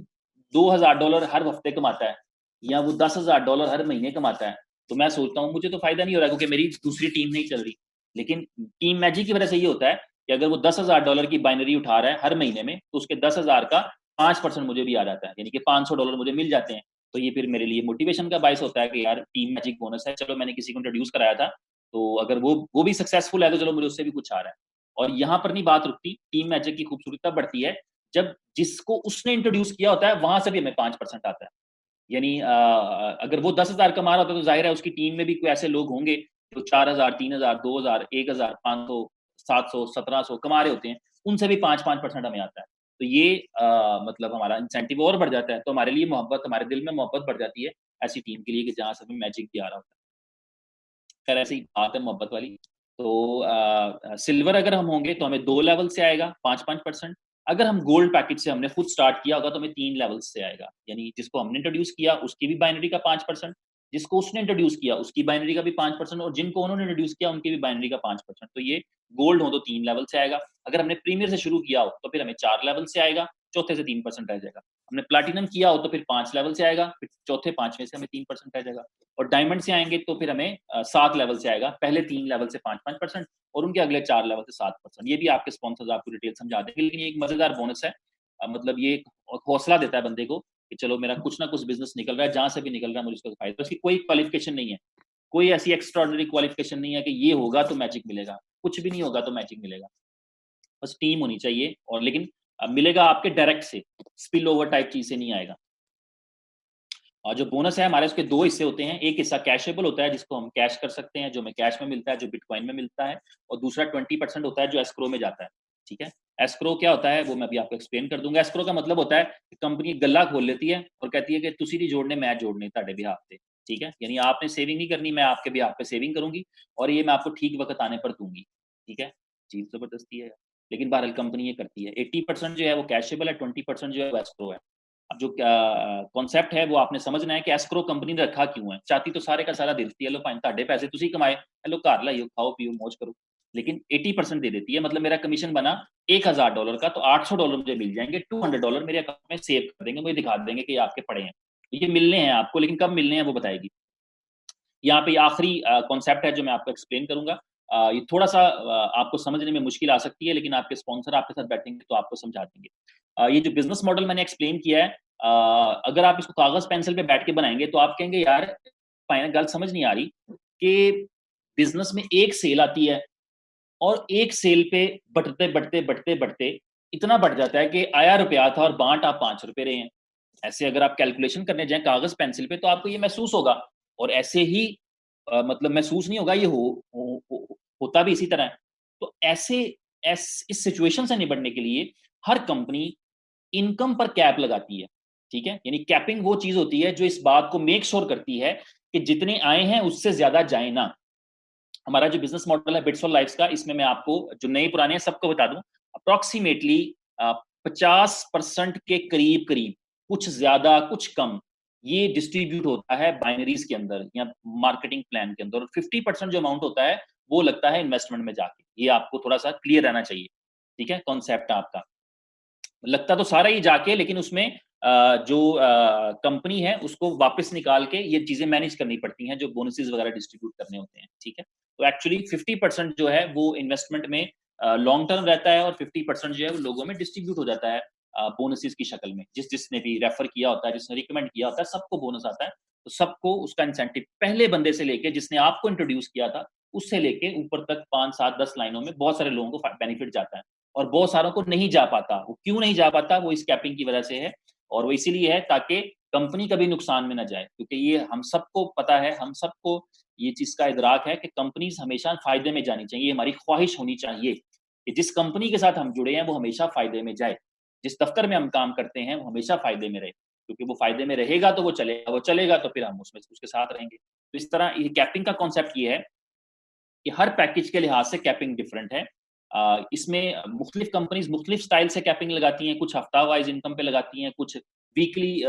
$2,000 हर हफ्ते कमाता है। या वो $10,000 हर महीने कमाता है, तो मैं सोचता हूँ मुझे तो फ़ायदा नहीं हो रहा क्योंकि मेरी दूसरी टीम नहीं चल रही। लेकिन टीम मैजिक की वज़ह से ये होता है कि अगर वो $10,000 की बाइनरी उठा रहा है हर महीने में, तो उसके 10,000 का 5% मुझे भी आ जाता है, यानी कि $500 मुझे मिल जाते हैं। तो ये फिर मेरे लिए मोटिवेशन का बायस होता है कि यार टीम मैजिक बोनस है, चलो मैंने किसी को इंट्रोड्यूस कराया था, तो अगर वो भी सक्सेसफुल है तो चलो मुझे उससे भी कुछ आ रहा है। और यहाँ पर नहीं बात रुकती, टीम मैजिक की खूबसूरती तब बढ़ती है, जब जिसको उसने इंट्रोड्यूस किया होता है, वहाँ से भी हमें 5% आता है। यानी अगर वो 10,000 कमा रहा होता है तो ज़ाहिर है उसकी टीम में भी कोई ऐसे लोग होंगे जो 4,000, 3,000, 2,000, 1,000, 500, 700, 1,700 कमा रहे होते हैं, उनसे भी 5-5% हमें आता है। तो ये मतलब हमारा इंसेंटिव और बढ़ जाता है, तो हमारे लिए मोहब्बत हमारे दिल में मोहब्बत बढ़ जाती है ऐसी टीम के लिए कि जहाँ से हमें मैजिक भी आ रहा होता है। खैर ऐसी बात है मोहब्बत वाली। तो सिल्वर अगर हम होंगे तो हमें 2 लेवल से आएगा 5-5%। अगर हम गोल्ड पैकेज से हमने खुद स्टार्ट किया होगा तो हमें 3 लेवल्स से आएगा। यानी जिसको हमने इंट्रोड्यूस किया उसकी भी बाइनरी का 5%, जिसको उसने इंट्रोड्यूस किया उसकी बाइनरी का भी 5% और जिनको उन्होंने इंट्रोड्यूस किया उनकी भी बाइनरी का 5%। तो ये गोल्ड हो तो 3 लेवल से आएगा। अगर हमने प्रीमियर से शुरू किया हो तो फिर हमें 4 लेवल से आएगा, चौथे से 3% रह जाएगा। हमने प्लैटिनम किया हो तो फिर 5 लेवल से आएगा, फिर चौथे 5वें से हमें 3% रह जाएगा। और डायमंड से आएँगे तो फिर हमें 7 लेवल से आएगा। पहले 3 लेवल से 5-5% और उनके अगले 4 लेवल से 7%। ये भी आपके स्पॉन्सर्स आपको डिटेल समझा देंगे, लेकिन ये एक मज़ेदार बोनस है। मतलब ये एक हौसला देता है बंदे को कि चलो मेरा कुछ ना कुछ बिज़नेस निकल रहा है, जहाँ से भी निकल रहा है मुझे उसका फ़ायदा है। उसकी कोई क्वालिफ़िकेशन नहीं है, कोई ऐसी एक्स्ट्राऑर्डिनरी क्वालिफ़िकेशन नहीं है कि ये होगा तो मैजिक मिलेगा, कुछ भी नहीं होगा तो मैजिक मिलेगा। बस टीम होनी चाहिए और लेकिन मिलेगा आपके डायरेक्ट से, स्पिल ओवर टाइप चीज़ से नहीं आएगा। और जो बोनस है हमारे उसके 2 हिस्से होते हैं, एक हिस्सा कैशेबल होता है जिसको हम कैश कर सकते हैं, जो हमें कैश में मिलता है, जो बिटकॉइन में मिलता है और दूसरा 20% होता है जो एस्क्रो में जाता है, ठीक है? एस्क्रो क्या होता है वो मैं अभी आपको एक्सप्लेन कर दूँगा। एस्क्रो का मतलब होता है कि कंपनी गल्ला खोल लेती है और कहती है कि तुसी नहीं जोड़ने मैं जोड़ने ਤੁਹਾਡੇ बिहाफ़ पे, ठीक है? यानी आपने सेविंग नहीं करनी, मैं आपके बिहाफ़ पे सेविंग करूँगी और ये मैं आपको ठीक वक़्त आने पर दूँगी, ठीक है? चीज़ ज़बरदस्ती है, लेकिन बहरहाल कंपनी ये करती है। 80% जो है वो कैशेबल है, 20% जो है वो एस्क्रो है। अब जो कॉन्सेप्ट है वो आपने समझना है कि एस्क्रो कंपनी ने रखा क्यों है? चाहती तो सारे का सारा दे देती है, लो भाई ਤੁਹਾਡੇ पैसे तुसी कमाए, लो घर लाइयो, खाओ-पियो, मौज करो। लेकिन 80% दे देती है, मतलब मेरा कमीशन बना $1,000 का तो $800 मुझे मिल जाएँगे, $200 मेरे अकाउंट में सेव कर देंगे, मुझे दिखा देंगे कि ये आपके पड़े हैं। ये मिलने हैं आपको लेकिन कब मिलने हैं वो बताएगी। यहाँ पे आखिरी कॉन्सेप्ट है जो मैं आपको एक्सप्लेन करूँगा। ये थोड़ा-सा आपको समझने में मुश्किल आ सकती है लेकिन आपके स्पॉन्सर आपके साथ बैठेंगे तो आपको समझा देंगे। ये जो बिज़नेस मॉडल मैंने एक्सप्लेन किया है अगर आप इसको कागज़ पेंसिल पे बैठ के बनाएँगे तो आप कहेंगे यार फाइनल गल समझ नहीं आ रही कि बिज़नेस में एक सेल आती है और एक सेल पे बढ़ते इतना बढ़ जाता है कि आया रुपया था और बाँट आप ₹5 रहे हैं। ऐसे अगर आप कैलकुलेशन करने जाएँ कागज़ पेंसिल पे तो आपको ये महसूस होगा और ऐसे ही मतलब महसूस नहीं होगा ये होता भी इसी तरह है। तो ऐसे इस सिचुएशन से निपटने के लिए हर कंपनी इनकम पर कैप लगाती है, ठीक है? यानी कैपिंग वो चीज़ होती है जो इस बात को मेक श्योर करती है कि जितने आए हैं उससे ज़्यादा जाए ना। हमारा जो बिज़नेस मॉडल है बिट्स फॉर लाइफ्स का इसमें मैं आपको जो नए पुराने हैं सबको बता दूँ। अप्रॉक्सिमेटली 50% के करीब-करीब, कुछ ज़्यादा, कुछ कम, ये डिस्ट्रीब्यूट होता है बाइनरीज़ के अंदर या मार्केटिंग प्लान के अंदर और 50% जो अमाउंट होता है, वो लगता है इन्वेस्टमेंट में जाके। ये आपको थोड़ा-सा क्लियर रहना चाहिए, ठीक है? कॉन्सेप्ट आपका। लगता तो सारा ही जाके लेकिन उसमें जो कंपनी है उसको वापस निकाल के ये चीज़ें मैनेज करनी पड़ती हैं जो बोनसेस वगैरह डिस्ट्रीब्यूट करने होते हैं, ठीक है? तो एक्चुअली 50% जो है वो इन्वेस्टमेंट में लॉन्ग टर्म रहता है और 50% जो है वो लोगों में डिस्ट्रीब्यूट हो जाता है बोनसेस की शक्ल में। जिसने भी रेफर किया होता है, जिसने रिकमेंड किया होता है, सबको बोनस आता है। तो सबको उसका इंसेंटिव पहले बंदे से लेके जिसने आपको इंट्रोड्यूस किया था, उससे लेके ऊपर तक 5, 7, 10 लाइनों में बहुत सारे लोगों को बेनिफिट जाता है। और बहुत सारों को नहीं जा पाता। वो क्यों नहीं जा पाता? वो इस कैपिंग की वजह से है और वो इसीलिए है ताकि कंपनी कभी नुकसान में ना जाए। क्योंकि ये हम सबको पता है, हम सबको ये चीज़ का इदराक है कि कंपनीज़ हमेशा फ़ायदे में जानी चाहिए। ये हमारी ख्वाहिश होनी चाहिए कि जिस कंपनी के साथ हम जुड़े हैं, वो हमेशा फ़ायदे में जाए। जिस दफ़्तर में हम काम करते हैं, वो हमेशा फ़ायदे में रहे। क्योंकि वो फ़ायदे में रहेगा तो वो चलेगा तो फिर हम उसमें उसके साथ रहेंगे। तो इस तरह ये कैपिंग का कॉन्सेप्ट ये है कि हर पैकेज के लिहाज से कैपिंग डिफरेंट है। इसमें मुख्तलिफ कंपनीज़ मुख्तलिफ स्टाइल से कैपिंग लगाती हैं, कुछ हफ्ता वाइज़ इनकम पे लगाती हैं, कुछ वीकली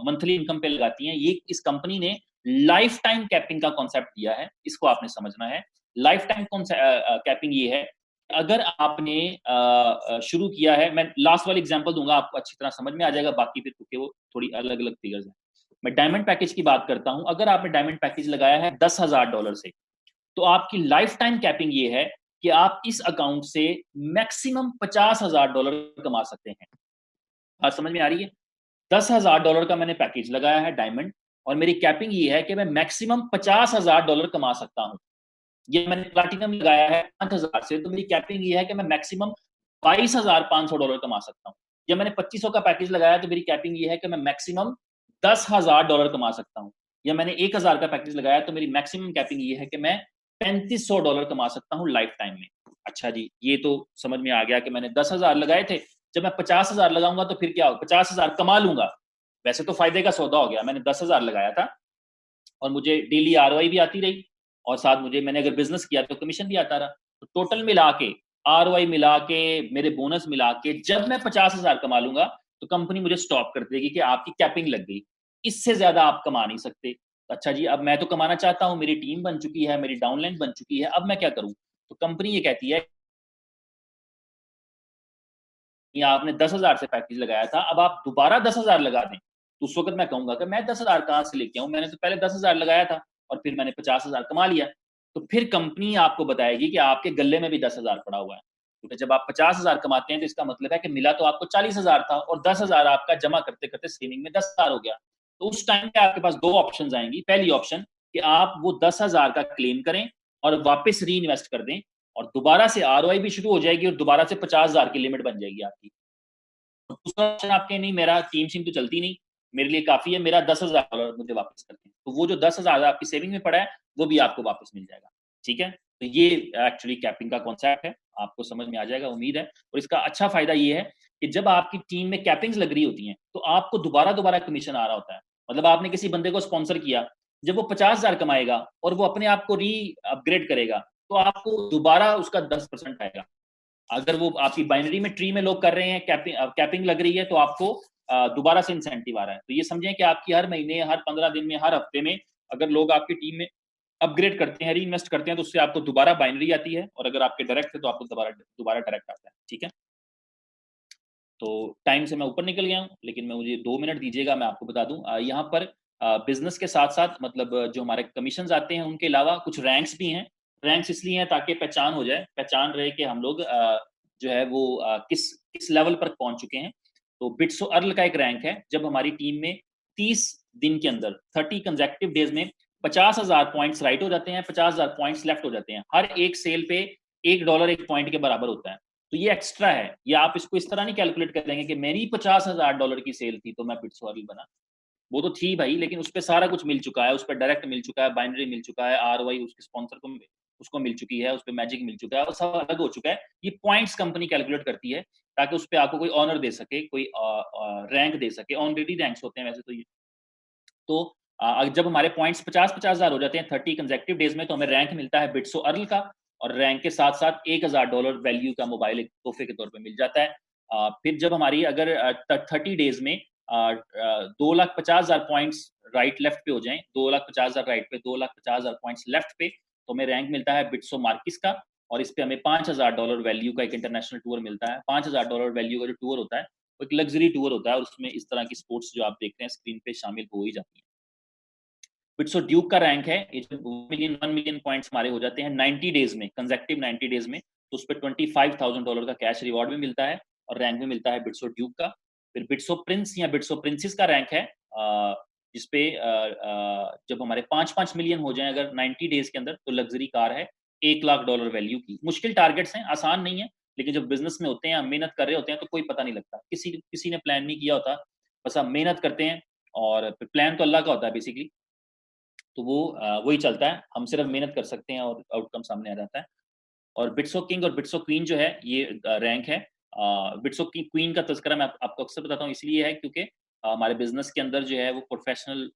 मंथली इनकम पे लगाती हैं। ये इस कंपनी ने लाइफ टाइम कैपिंग का कॉन्सेप्ट दिया है, इसको आपने समझना है। लाइफ टाइम कैपिंग ये है, अगर आपने शुरू किया है मैं लास्ट वाली एग्ज़ाम्पल दूँगा, आपको अच्छी तरह समझ में आ जाएगा, बाकी फिर क्योंकि वो थोड़ी अलग-अलग फिगर्स हैं। मैं डायमंड पैकेज की बात करता हूँ। अगर आपने डायमंड पैकेज लगाया है $10,000 से, तो आपकी लाइफ टाइम कैपिंग ये है कि आप इस अकाउंट से मैक्सिमम $50,000 कमा सकते हैं। बात समझ में आ रही है? $10,000 का मैंने पैकेज लगाया है डायमंड, और मेरी कैपिंग ये है कि मैं मैक्सिमम $50,000 कमा सकता हूँ। ये मैंने प्लैटिनम लगाया है 5,000 से, तो मेरी कैपिंग ये है कि मैं मैक्सिमम $22,500 कमा सकता हूँ। जब मैंने 2500 का पैकेज लगाया, तो मेरी कैपिंग ये है कि मैं मैक्सिमम $10,000 कमा सकता हूँ। या मैंने 1,000 का पैकेज लगाया, तो मेरी मैक्सिमम कैपिंग ये है कि मैं $3,500 कमा सकता हूँ लाइफ टाइम में। अच्छा जी, ये तो समझ में आ गया कि मैंने 10,000 लगाए थे, जब मैं 50,000 लगाऊंगा तो फिर क्या होगा, 50,000 कमा लूंगा। वैसे तो फायदे का सौदा हो गया, मैंने 10,000 लगाया था और मुझे डेली आरओआई भी आती रही, और साथ मुझे, मैंने अगर बिजनेस किया तो कमीशन भी आता रहा। तो टोटल मिला के, आरओआई मिला के, मेरे बोनस मिला के, जब मैं 50,000 कमा लूंगा, तो कंपनी मुझे स्टॉप कर देगी कि आपकी कैपिंग लग गई, इससे ज्यादा आप कमा नहीं सकते। अच्छा जी, अब मैं तो कमाना चाहता हूँ, मेरी टीम बन चुकी है, मेरी डाउनलाइन बन चुकी है, अब मैं क्या करूँ? तो कंपनी ये कहती है कि आपने 10,000 से पैकेज लगाया था, अब आप दोबारा 10,000 लगा दें। तो उस वक़्त मैं कहूँगा कि मैं 10,000 कहाँ से लेके आऊँ? मैंने तो पहले 10,000 लगाया था और फिर मैंने 50,000 कमा लिया। तो फिर कंपनी आपको बताएगी कि आपके गल्ले में भी 10,000 पड़ा हुआ है। क्योंकि जब आप 50,000 कमाते हैं, तो इसका मतलब है कि मिला तो आपको 40,000 था, और 10,000 आपका जमा करते-करते सेविंग में 10,000 हो गया। तो उस टाइम पे आपके पास 2 ऑप्शंस आएँगी। पहली ऑप्शन कि आप वो 10,000 का क्लेम करें और वापस री-इन्वेस्ट कर दें, और दोबारा से आरओआई भी शुरू हो जाएगी और दोबारा से 50,000 की लिमिट बन जाएगी आपकी। दूसरा ऑप्शन आपके, नहीं मेरा टीम-शीम तो चलती नहीं, मेरे लिए काफ़ी है, मेरा $10,000 मुझे वापस कर दें। तो वो जो 10,000 आपकी सेविंग में पड़ा है, वो भी आपको वापस मिल जाएगा। ठीक है? तो ये एक्चुअली कैपिंग का कॉन्सेप्ट है, आपको समझ में आ जाएगा उम्मीद है। और इसका अच्छा फ़ायदा ये है कि जब आपकी टीम में कैपिंग्स लग रही होती हैं, तो आपको दोबारा-दोबारा कमीशन आ रहा होता है। मतलब आपने किसी बंदे को स्पॉन्सर किया, जब वो 50,000 कमाएगा और वो अपने आप को अपग्रेड करेगा, तो आपको दोबारा उसका 10% आएगा। अगर वो आपकी बाइनरी में, ट्री में लोग कर रहे हैं, कैपिंग लग रही है, तो आपको दोबारा से इंसेंटिव आ रहा है। तो ये समझें कि आपकी हर महीने, हर 15 दिन में, हर हफ्ते में अगर लोग आपकी टीम में अपग्रेड करते हैं, रीइन्वेस्ट करते हैं, तो उससे आपको दोबारा बाइनरी आती है, और अगर आपके डायरेक्ट है तो आपको दोबारा दोबारा डायरेक्ट आता है। ठीक है? तो टाइम से मैं ऊपर निकल गया हूँ, लेकिन मैं, मुझे 2 मिनट दीजिएगा, मैं आपको बता दूँ यहाँ पर बिज़नेस के साथ-साथ, मतलब जो हमारे कमीशंस आते हैं, उनके अलावा कुछ रैंक्स भी हैं। रैंक्स इसलिए हैं ताकि पहचान हो जाए, पहचान रहे कि हम लोग जो है वो किस किस लेवल पर पहुँच चुके हैं। तो बिट्स टू अर्ल का एक रैंक है, जब हमारी टीम में 30 दिन के अंदर, 30 कंसेक्युटिव डेज़ में 50,000 पॉइंट्स राइट हो जाते हैं, 50,000 पॉइंट्स लेफ्ट हो जाते हैं। हर एक सेल पे $1 1 पॉइंट के बराबर होता है। तो ये एक्स्ट्रा है, या आप इसको इस तरह नहीं कैलकुलेट करेंगे कि मेरी $50,000 की सेल थी तो मैं बिट्सॉर्ल बना। वो तो थी भाई, लेकिन उसपे सारा कुछ मिल चुका है, उसपे डायरेक्ट मिल चुका है, बाइनरी मिल चुका है, आरओआई उसके स्पॉन्सर को उसको मिल चुकी है, उसपे मैजिक मिल चुका है, और सब अलग हो चुका है। ये पॉइंट्स कंपनी कैलकुलेट करती है, ताकि उसपे आपको कोई ऑनर दे सके, कोई रैंक दे सके। ऑलरेडी रैंक्स होते हैं वैसे तो ये। तो जब हमारे पॉइंट्स 50-50 हज़ार हो जाते हैं 30 कंसेक्युटिव डेज़ में, तो हमें रैंक मिलता है बिट्सो अर्ल का, और रैंक के साथ-साथ $1,000 वैल्यू का मोबाइल एक तोहफ़े के तौर पे मिल जाता है। फिर जब हमारी अगर 30 डेज़ में 2,50,000 पॉइंट्स राइट लेफ्ट पे हो जाएँ, 2,50,000 राइट पे, 2,50,000 पॉइंट्स लेफ्ट पे, तो हमें रैंक मिलता है बिट्सो मार्किस का, और इस पे हमें $5,000 वैल्यू का एक इंटरनेशनल टूर मिलता है। $5,000 वैल्यू का जो टूर होता है, वो एक लग्ज़री टूर होता है, और उसमें इस तरह की स्पोर्ट्स जो आप देख रहे हैं स्क्रीन पे शामिल हो ही जाती हैं। बिट्सो ड्यूक का रैंक है, ये जब 1 मिलियन पॉइंट्स हमारे हो जाते हैं 90 डेज़ में, कंसेक्युटिव 90 डेज़ में, तो उसपे $25,000 का कैश रिवॉर्ड भी मिलता है, और रैंक भी मिलता है बिट्सो ड्यूक का। फिर बिट्सो प्रिंस या बिट्सो प्रिंसेस का रैंक है, जिसपे जब हमारे 5-5 मिलियन हो जाएँ अगर 90 डेज़ के अंदर, तो लग्ज़री कार है $1,00,000 वैल्यू की। मुश्किल टारगेट्स हैं, आसान नहीं है, लेकिन जब बिज़नेस में होते हैं, हम मेहनत कर रहे होते हैं, तो कोई पता नहीं लगता। किसी किसी ने प्लान नहीं किया होता, बस हम मेहनत करते हैं, और फिर प्लान तो अल्लाह का होता है बेसिकली। तो वो वही चलता है, हम सिर्फ मेहनत कर सकते हैं और आउटकम सामने आ जाता है। और बिट्सो किंग और बिट्सो क्वीन जो है, ये रैंक है। बिट्सो की क्वीन का तज़किरा मैं आपको अक्सर बताता हूँ, इसलिए है क्योंकि हमारे बिज़नेस के अंदर जो है वो प्रोफ़ेशनल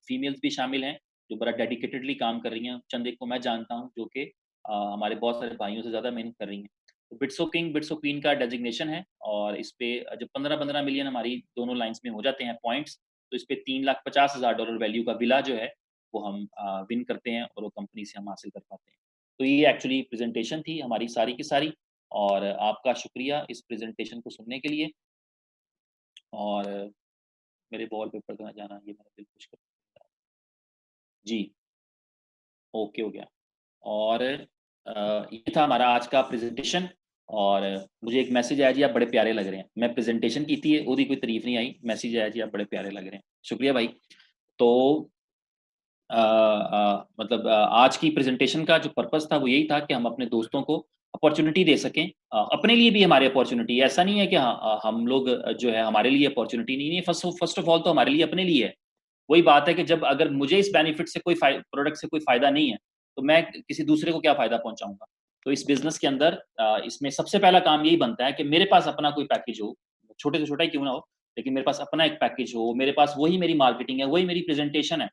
फीमेल्स भी शामिल हैं, जो बड़ा डेडिकेटेडली काम कर रही हैं। चंद एक को मैं जानता हूँ जो कि हमारे बहुत सारे भाइयों से ज़्यादा मेहनत कर रही हैं। तो बिट्सो किंग, बिट्सो क्वीन का डेज़िग्नेशन है, और इस पे जब 15-15 मिलियन हमारी दोनों लाइन्स में हो जाते हैं पॉइंट्स, तो इस पे $3,50,000 वैल्यू का विला जो है, वो हम विन करते हैं, और वो कंपनी से हम हासिल कर पाते हैं। तो ये एक्चुअली प्रेज़ेंटेशन थी हमारी सारी की सारी, और आपका शुक्रिया इस प्रेज़ेंटेशन को सुनने के लिए। और मेरे वॉलपेपर तो ना जाना, ये मेरा दिल खुश कर जी, ओके हो गया। और ये था हमारा आज का प्रेज़ेंटेशन और मुझे एक मैसेज आया जी आप बड़े प्यारे लग रहे हैं। मैं प्रेज़ेंटेशन की थी, ओदी कोई तारीफ़ नहीं आई, मैसेज आया जी आप बड़े प्यारे लग रहे हैं। शुक्रिया भाई। तो मतलब आज की प्रेज़ेंटेशन का जो पर्पज़ था वो यही था कि हम अपने दोस्तों को अपॉर्च्युनिटी दे सकें। अपने लिए भी हमारी अपॉर्च्युनिटी है, ऐसा नहीं है कि हम लोग जो है हमारे लिए अपॉर्च्युनिटी नहीं है, फर्स्ट ऑफ ऑल तो हमारे लिए अपने लिए है। वही बात है कि जब अगर मुझे इस बेनिफिट से कोई प्रोडक्ट से कोई फ़ायदा नहीं है, तो मैं किसी दूसरे को क्या फ़ायदा पहुँचाऊँगा? तो इस बिज़नेस के अंदर इसमें सबसे पहला काम यही बनता है कि मेरे पास अपना कोई पैकेज हो, छोटे से छोटा ही क्यों ना हो, लेकिन मेरे पास अपना एक पैकेज हो, मेरे पास वही मेरी मार्केटिंग है, वही मेरी प्रेज़ेंटेशन है।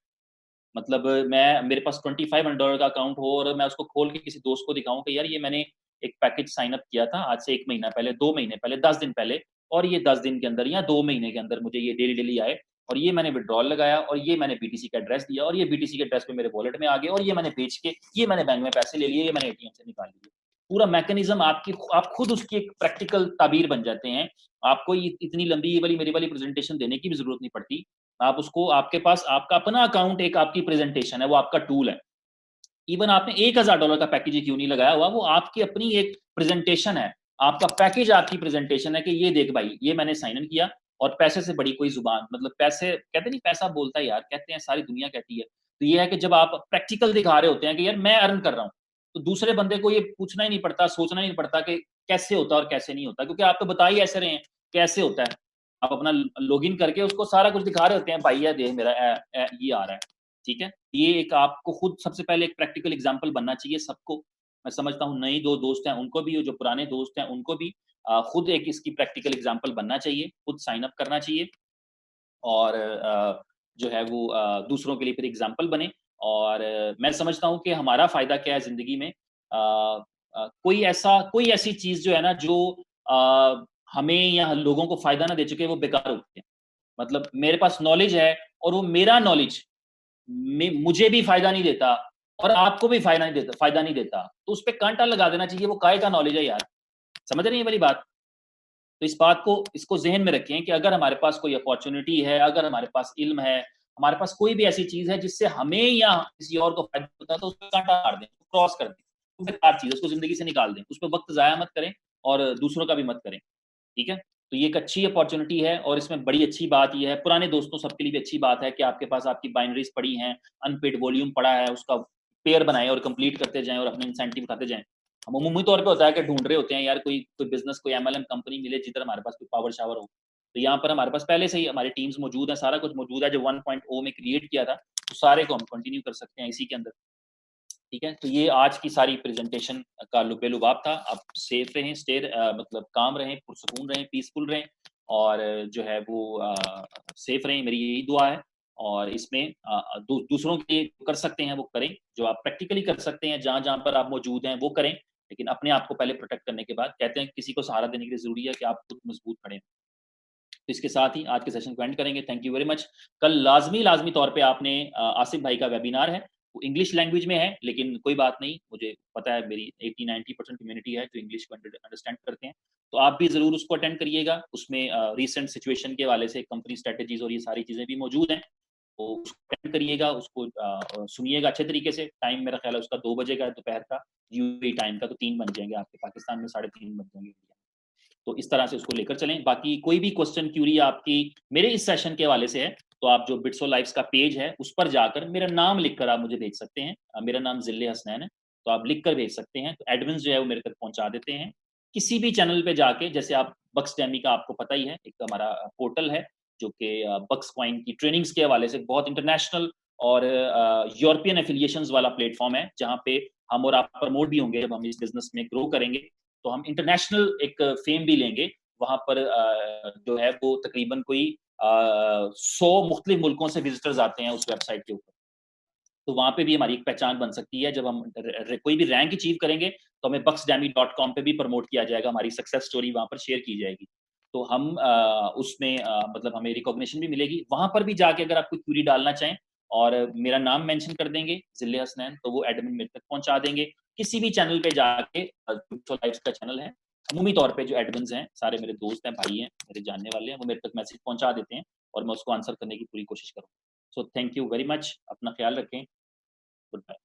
मतलब मैं मेरे पास $2500 का अकाउंट हो और मैं उसको खोल के किसी दोस्त को दिखाऊँ कि यार ये मैंने एक पैकेज साइन अप किया था आज से 1 महीना पहले, 2 महीने पहले, 10 दिन पहले और ये 10 दिन के अंदर या 2 महीने के अंदर मुझे ये डेली-डेली आए और ये मैंने विथड्रॉल लगाया और ये मैंने बीटीसी का एड्रेस दिया और ये बीटीसी के एड्रेस पे मेरे वॉलेट में आ गया और ये मैंने बेच के ये मैंने बैंक में पैसे ले लिए, ये मैंने एटीएम से निकाल लिए। पूरा मैकेनिज़्म आपकी आप खुद उसकी एक प्रैक्टिकल ताबीर बन जाते हैं। आपको ये इतनी लंबी ये वाली मेरी वाली प्रेज़ेंटेशन देने की भी ज़रूरत नहीं पड़ती। आप उसको आपके पास आपका अपना अकाउंट एक आपकी प्रेज़ेंटेशन है, वो आपका टूल है। इवन आपने $1000 का पैकेज ही क्यों नहीं लगाया हुआ, वो आपकी अपनी एक प्रेज़ेंटेशन है। आपका पैकेज आपकी प्रेज़ेंटेशन है कि ये देख भाई, ये मैंने साइन इन किया और पैसे से बड़ी कोई ज़ुबान मतलब पैसे कहते नहीं पैसा बोलता है यार, कहते हैं सारी दुनिया कहती है। तो ये है कि जब आप प्रैक्टिकल दिखा रहे होते हैं कि यार मैं अर्न कर रहा हूँ, तो दूसरे बंदे को ये पूछना ही नहीं पड़ता, सोचना ही नहीं पड़ता कि कैसे होता है और कैसे नहीं होता क्योंकि आप तो बता ही ऐसे रहे हैं, कैसे होता है। आप अपना लॉगिन करके उसको सारा कुछ दिखा रहे होते हैं, भाई ये देख मेरा ये आ रहा है, ठीक है? ये एक आपको खुद सबसे पहले एक प्रैक्टिकल एग्ज़ाम्पल बनना चाहिए सबको। मैं समझता हूँ नई जो दोस्त हैं उनको भी और जो पुराने दोस्त हैं उनको भी खुद एक इसकी प्रैक्टिकल एग्ज़ाम्पल बनना चाहिए, खुद साइन अप करना चाहिए और जो है वो दूसरों के लिए फिर एग्ज़ाम्पल बने और मैं समझता हूँ कि हमारा फ़ायदा क्या है ज़िंदगी में कोई ऐसी चीज़ जो है ना जो हमें या लोगों को फ़ायदा ना दे चुके वो बेकार होती है। मतलब मेरे पास नॉलेज है और वो मेरा नॉलेज मुझे भी फ़ायदा नहीं देता और आपको भी फ़ायदा नहीं देता, तो उसपे काँटा लगा देना चाहिए, वो काहे का नॉलेज है यार। समझ रहे हैं ये वाली बात? तो इस बात को इसको ज़हन में रखें कि अगर हमारे पास कोई अपॉर्च्युनिटी है, अगर हमारे पास इल्म है, हमारे पास कोई भी ऐसी चीज़ है जिससे हमें या किसी और को फ़ायदा होता है, तो उसपे काँटा मार दें, क्रॉस कर दें। वो बेकार चीज़ है, उसको ज़िंदगी से निकाल दें। उसपे वक़्त ज़ाया मत करें और दूसरों का भी मत करें। ठीक है? तो ये एक अच्छी अपॉर्च्युनिटी है और इसमें बड़ी अच्छी बात ये है, पुराने दोस्तों सबके लिए भी अच्छी बात है कि आपके पास आपकी बाइनरीज़ पड़ी हैं, अनपेड वॉल्यूम पड़ा है, उसका पेयर बनाएँ और कंप्लीट करते जाएँ और अपने इंसेंटिव उठाते जाएँ। हम अमूमी तौर पे होता है कि ढूँढ रहे होते हैं यार कोई बिज़नेस, कोई एमएलएम कंपनी मिले जिधर हमारे पास कोई पावर शावर हो। तो यहाँ पर हमारे पास पहले से ही हमारी टीम्स मौजूद हैं, सारा कुछ मौजूद है जो 1.0 में क्रिएट किया था, तो सारे को हम कंटिन्यू कर सकते हैं इसी के अंदर। ठीक है? तो ये आज की सारी प्रेज़ेंटेशन का लुबे-लुबाब था। आप सेफ रहें, मतलब काम रहें, पुरसुकून रहें, पीसफुल रहें और जो है वो सेफ रहें, मेरी यही दुआ है। और इसमें दूसरों के लिए कर सकते हैं वो करें, जो आप प्रैक्टिकली कर सकते हैं, जहाँ-जहाँ पर आप मौजूद हैं वो करें, लेकिन अपने आप को पहले प्रोटेक्ट करने के बाद कहते हैं किसी को सहारा देने के लिए ज़रूरी है कि आप खुद मज़बूत खड़े हों। तो इसके साथ ही आज के सेशन को एंड करेंगे। Thank you very much. कल लाज़मी तौर पे आपने आसिफ भाई का वेबिनार है, वो इंग्लिश लैंग्वेज में है, लेकिन कोई बात नहीं, मुझे पता है मेरी 80-90% कम्युनिटी है जो इंग्लिश को अंडरस्टैंड करते हैं। तो आप भी ज़रूर उसको अटेंड करिएगा। उसमें रीसेंट सिचुएशन के हवाले से कंपनी स्ट्रैटेजीज़ और ये सारी चीज़ें भी मौजूद हैं। तो उसको अटेंड करिएगा, उसको सुनिएगा अच्छे तरीके से। टाइम मेरा ख़्याल है उसका 2 बजे का है दोपहर का, यूएई टाइम का, तो 3 बन जाएँगे आपके, पाकिस्तान में साढ़े 3 बज जाएँगे। तो इस तरह से उसको लेकर चलें। बाकी कोई भी क्वेश्चन क्यूरी आपकी मेरे इस सेशन के हवाले से है, तो आप जो बिट्स और लाइव्स का पेज है, उस पर जाकर मेरा नाम लिखकर आप मुझे भेज सकते हैं। मेरा नाम ज़िल्ले हसनैन है, तो आप लिख कर भेज सकते हैं। तो एडमिन्स जो है वो मेरे तक पहुँचा देते हैं। किसी भी चैनल पे जाके जैसे आप बक्स डैमी का आपको पता ही है, एक हमारा पोर्टल है जो कि बक्स कॉइन की ट्रेनिंग्स के हवाले से बहुत इंटरनेशनल और यूरोपियन एफिलिएशंस वाला प्लेटफ़ॉर्म है, जहाँ पे हम और आप प्रमोट भी होंगे जब हम इस बिज़नेस में ग्रो करेंगे। तो हम इंटरनेशनल एक फ़ेम भी लेंगे। वहाँ पर जो है वो तकरीबन कोई 100 मुख्तलिफ मुल्कों से विज़िटर्स आते हैं उस वेबसाइट के ऊपर। तो वहाँ पे भी हमारी एक पहचान बन सकती है। जब हम र र कोई भी रैंक अचीव करेंगे, तो हमें bucksdemy.com पे भी प्रमोट किया जाएगा, हमारी सक्सेस स्टोरी वहाँ पर शेयर की जाएगी। तो हम उसमें मतलब हमें रिकॉग्निशन भी मिलेगी। वहाँ पर भी जाके अगर आप कोई क्वेरी डालना चाहें और मेरा नाम मेंशन कर देंगे, ज़िले हसनैन, तो वो एडमिन मेरे तक पहुँचा देंगे। किसी भी चैनल पे जाके डिजिटल लाइव्स का चैनल है, अमूमी तौर पे जो एडमिन्स हैं, सारे मेरे दोस्त हैं, भाई हैं, मेरे जानने वाले हैं, वो मेरे तक मैसेज पहुँचा देते हैं। और मैं उसको आंसर करने की पूरी कोशिश करूँगा। So thank you very much, अपना ख़्याल रखें। Good bye.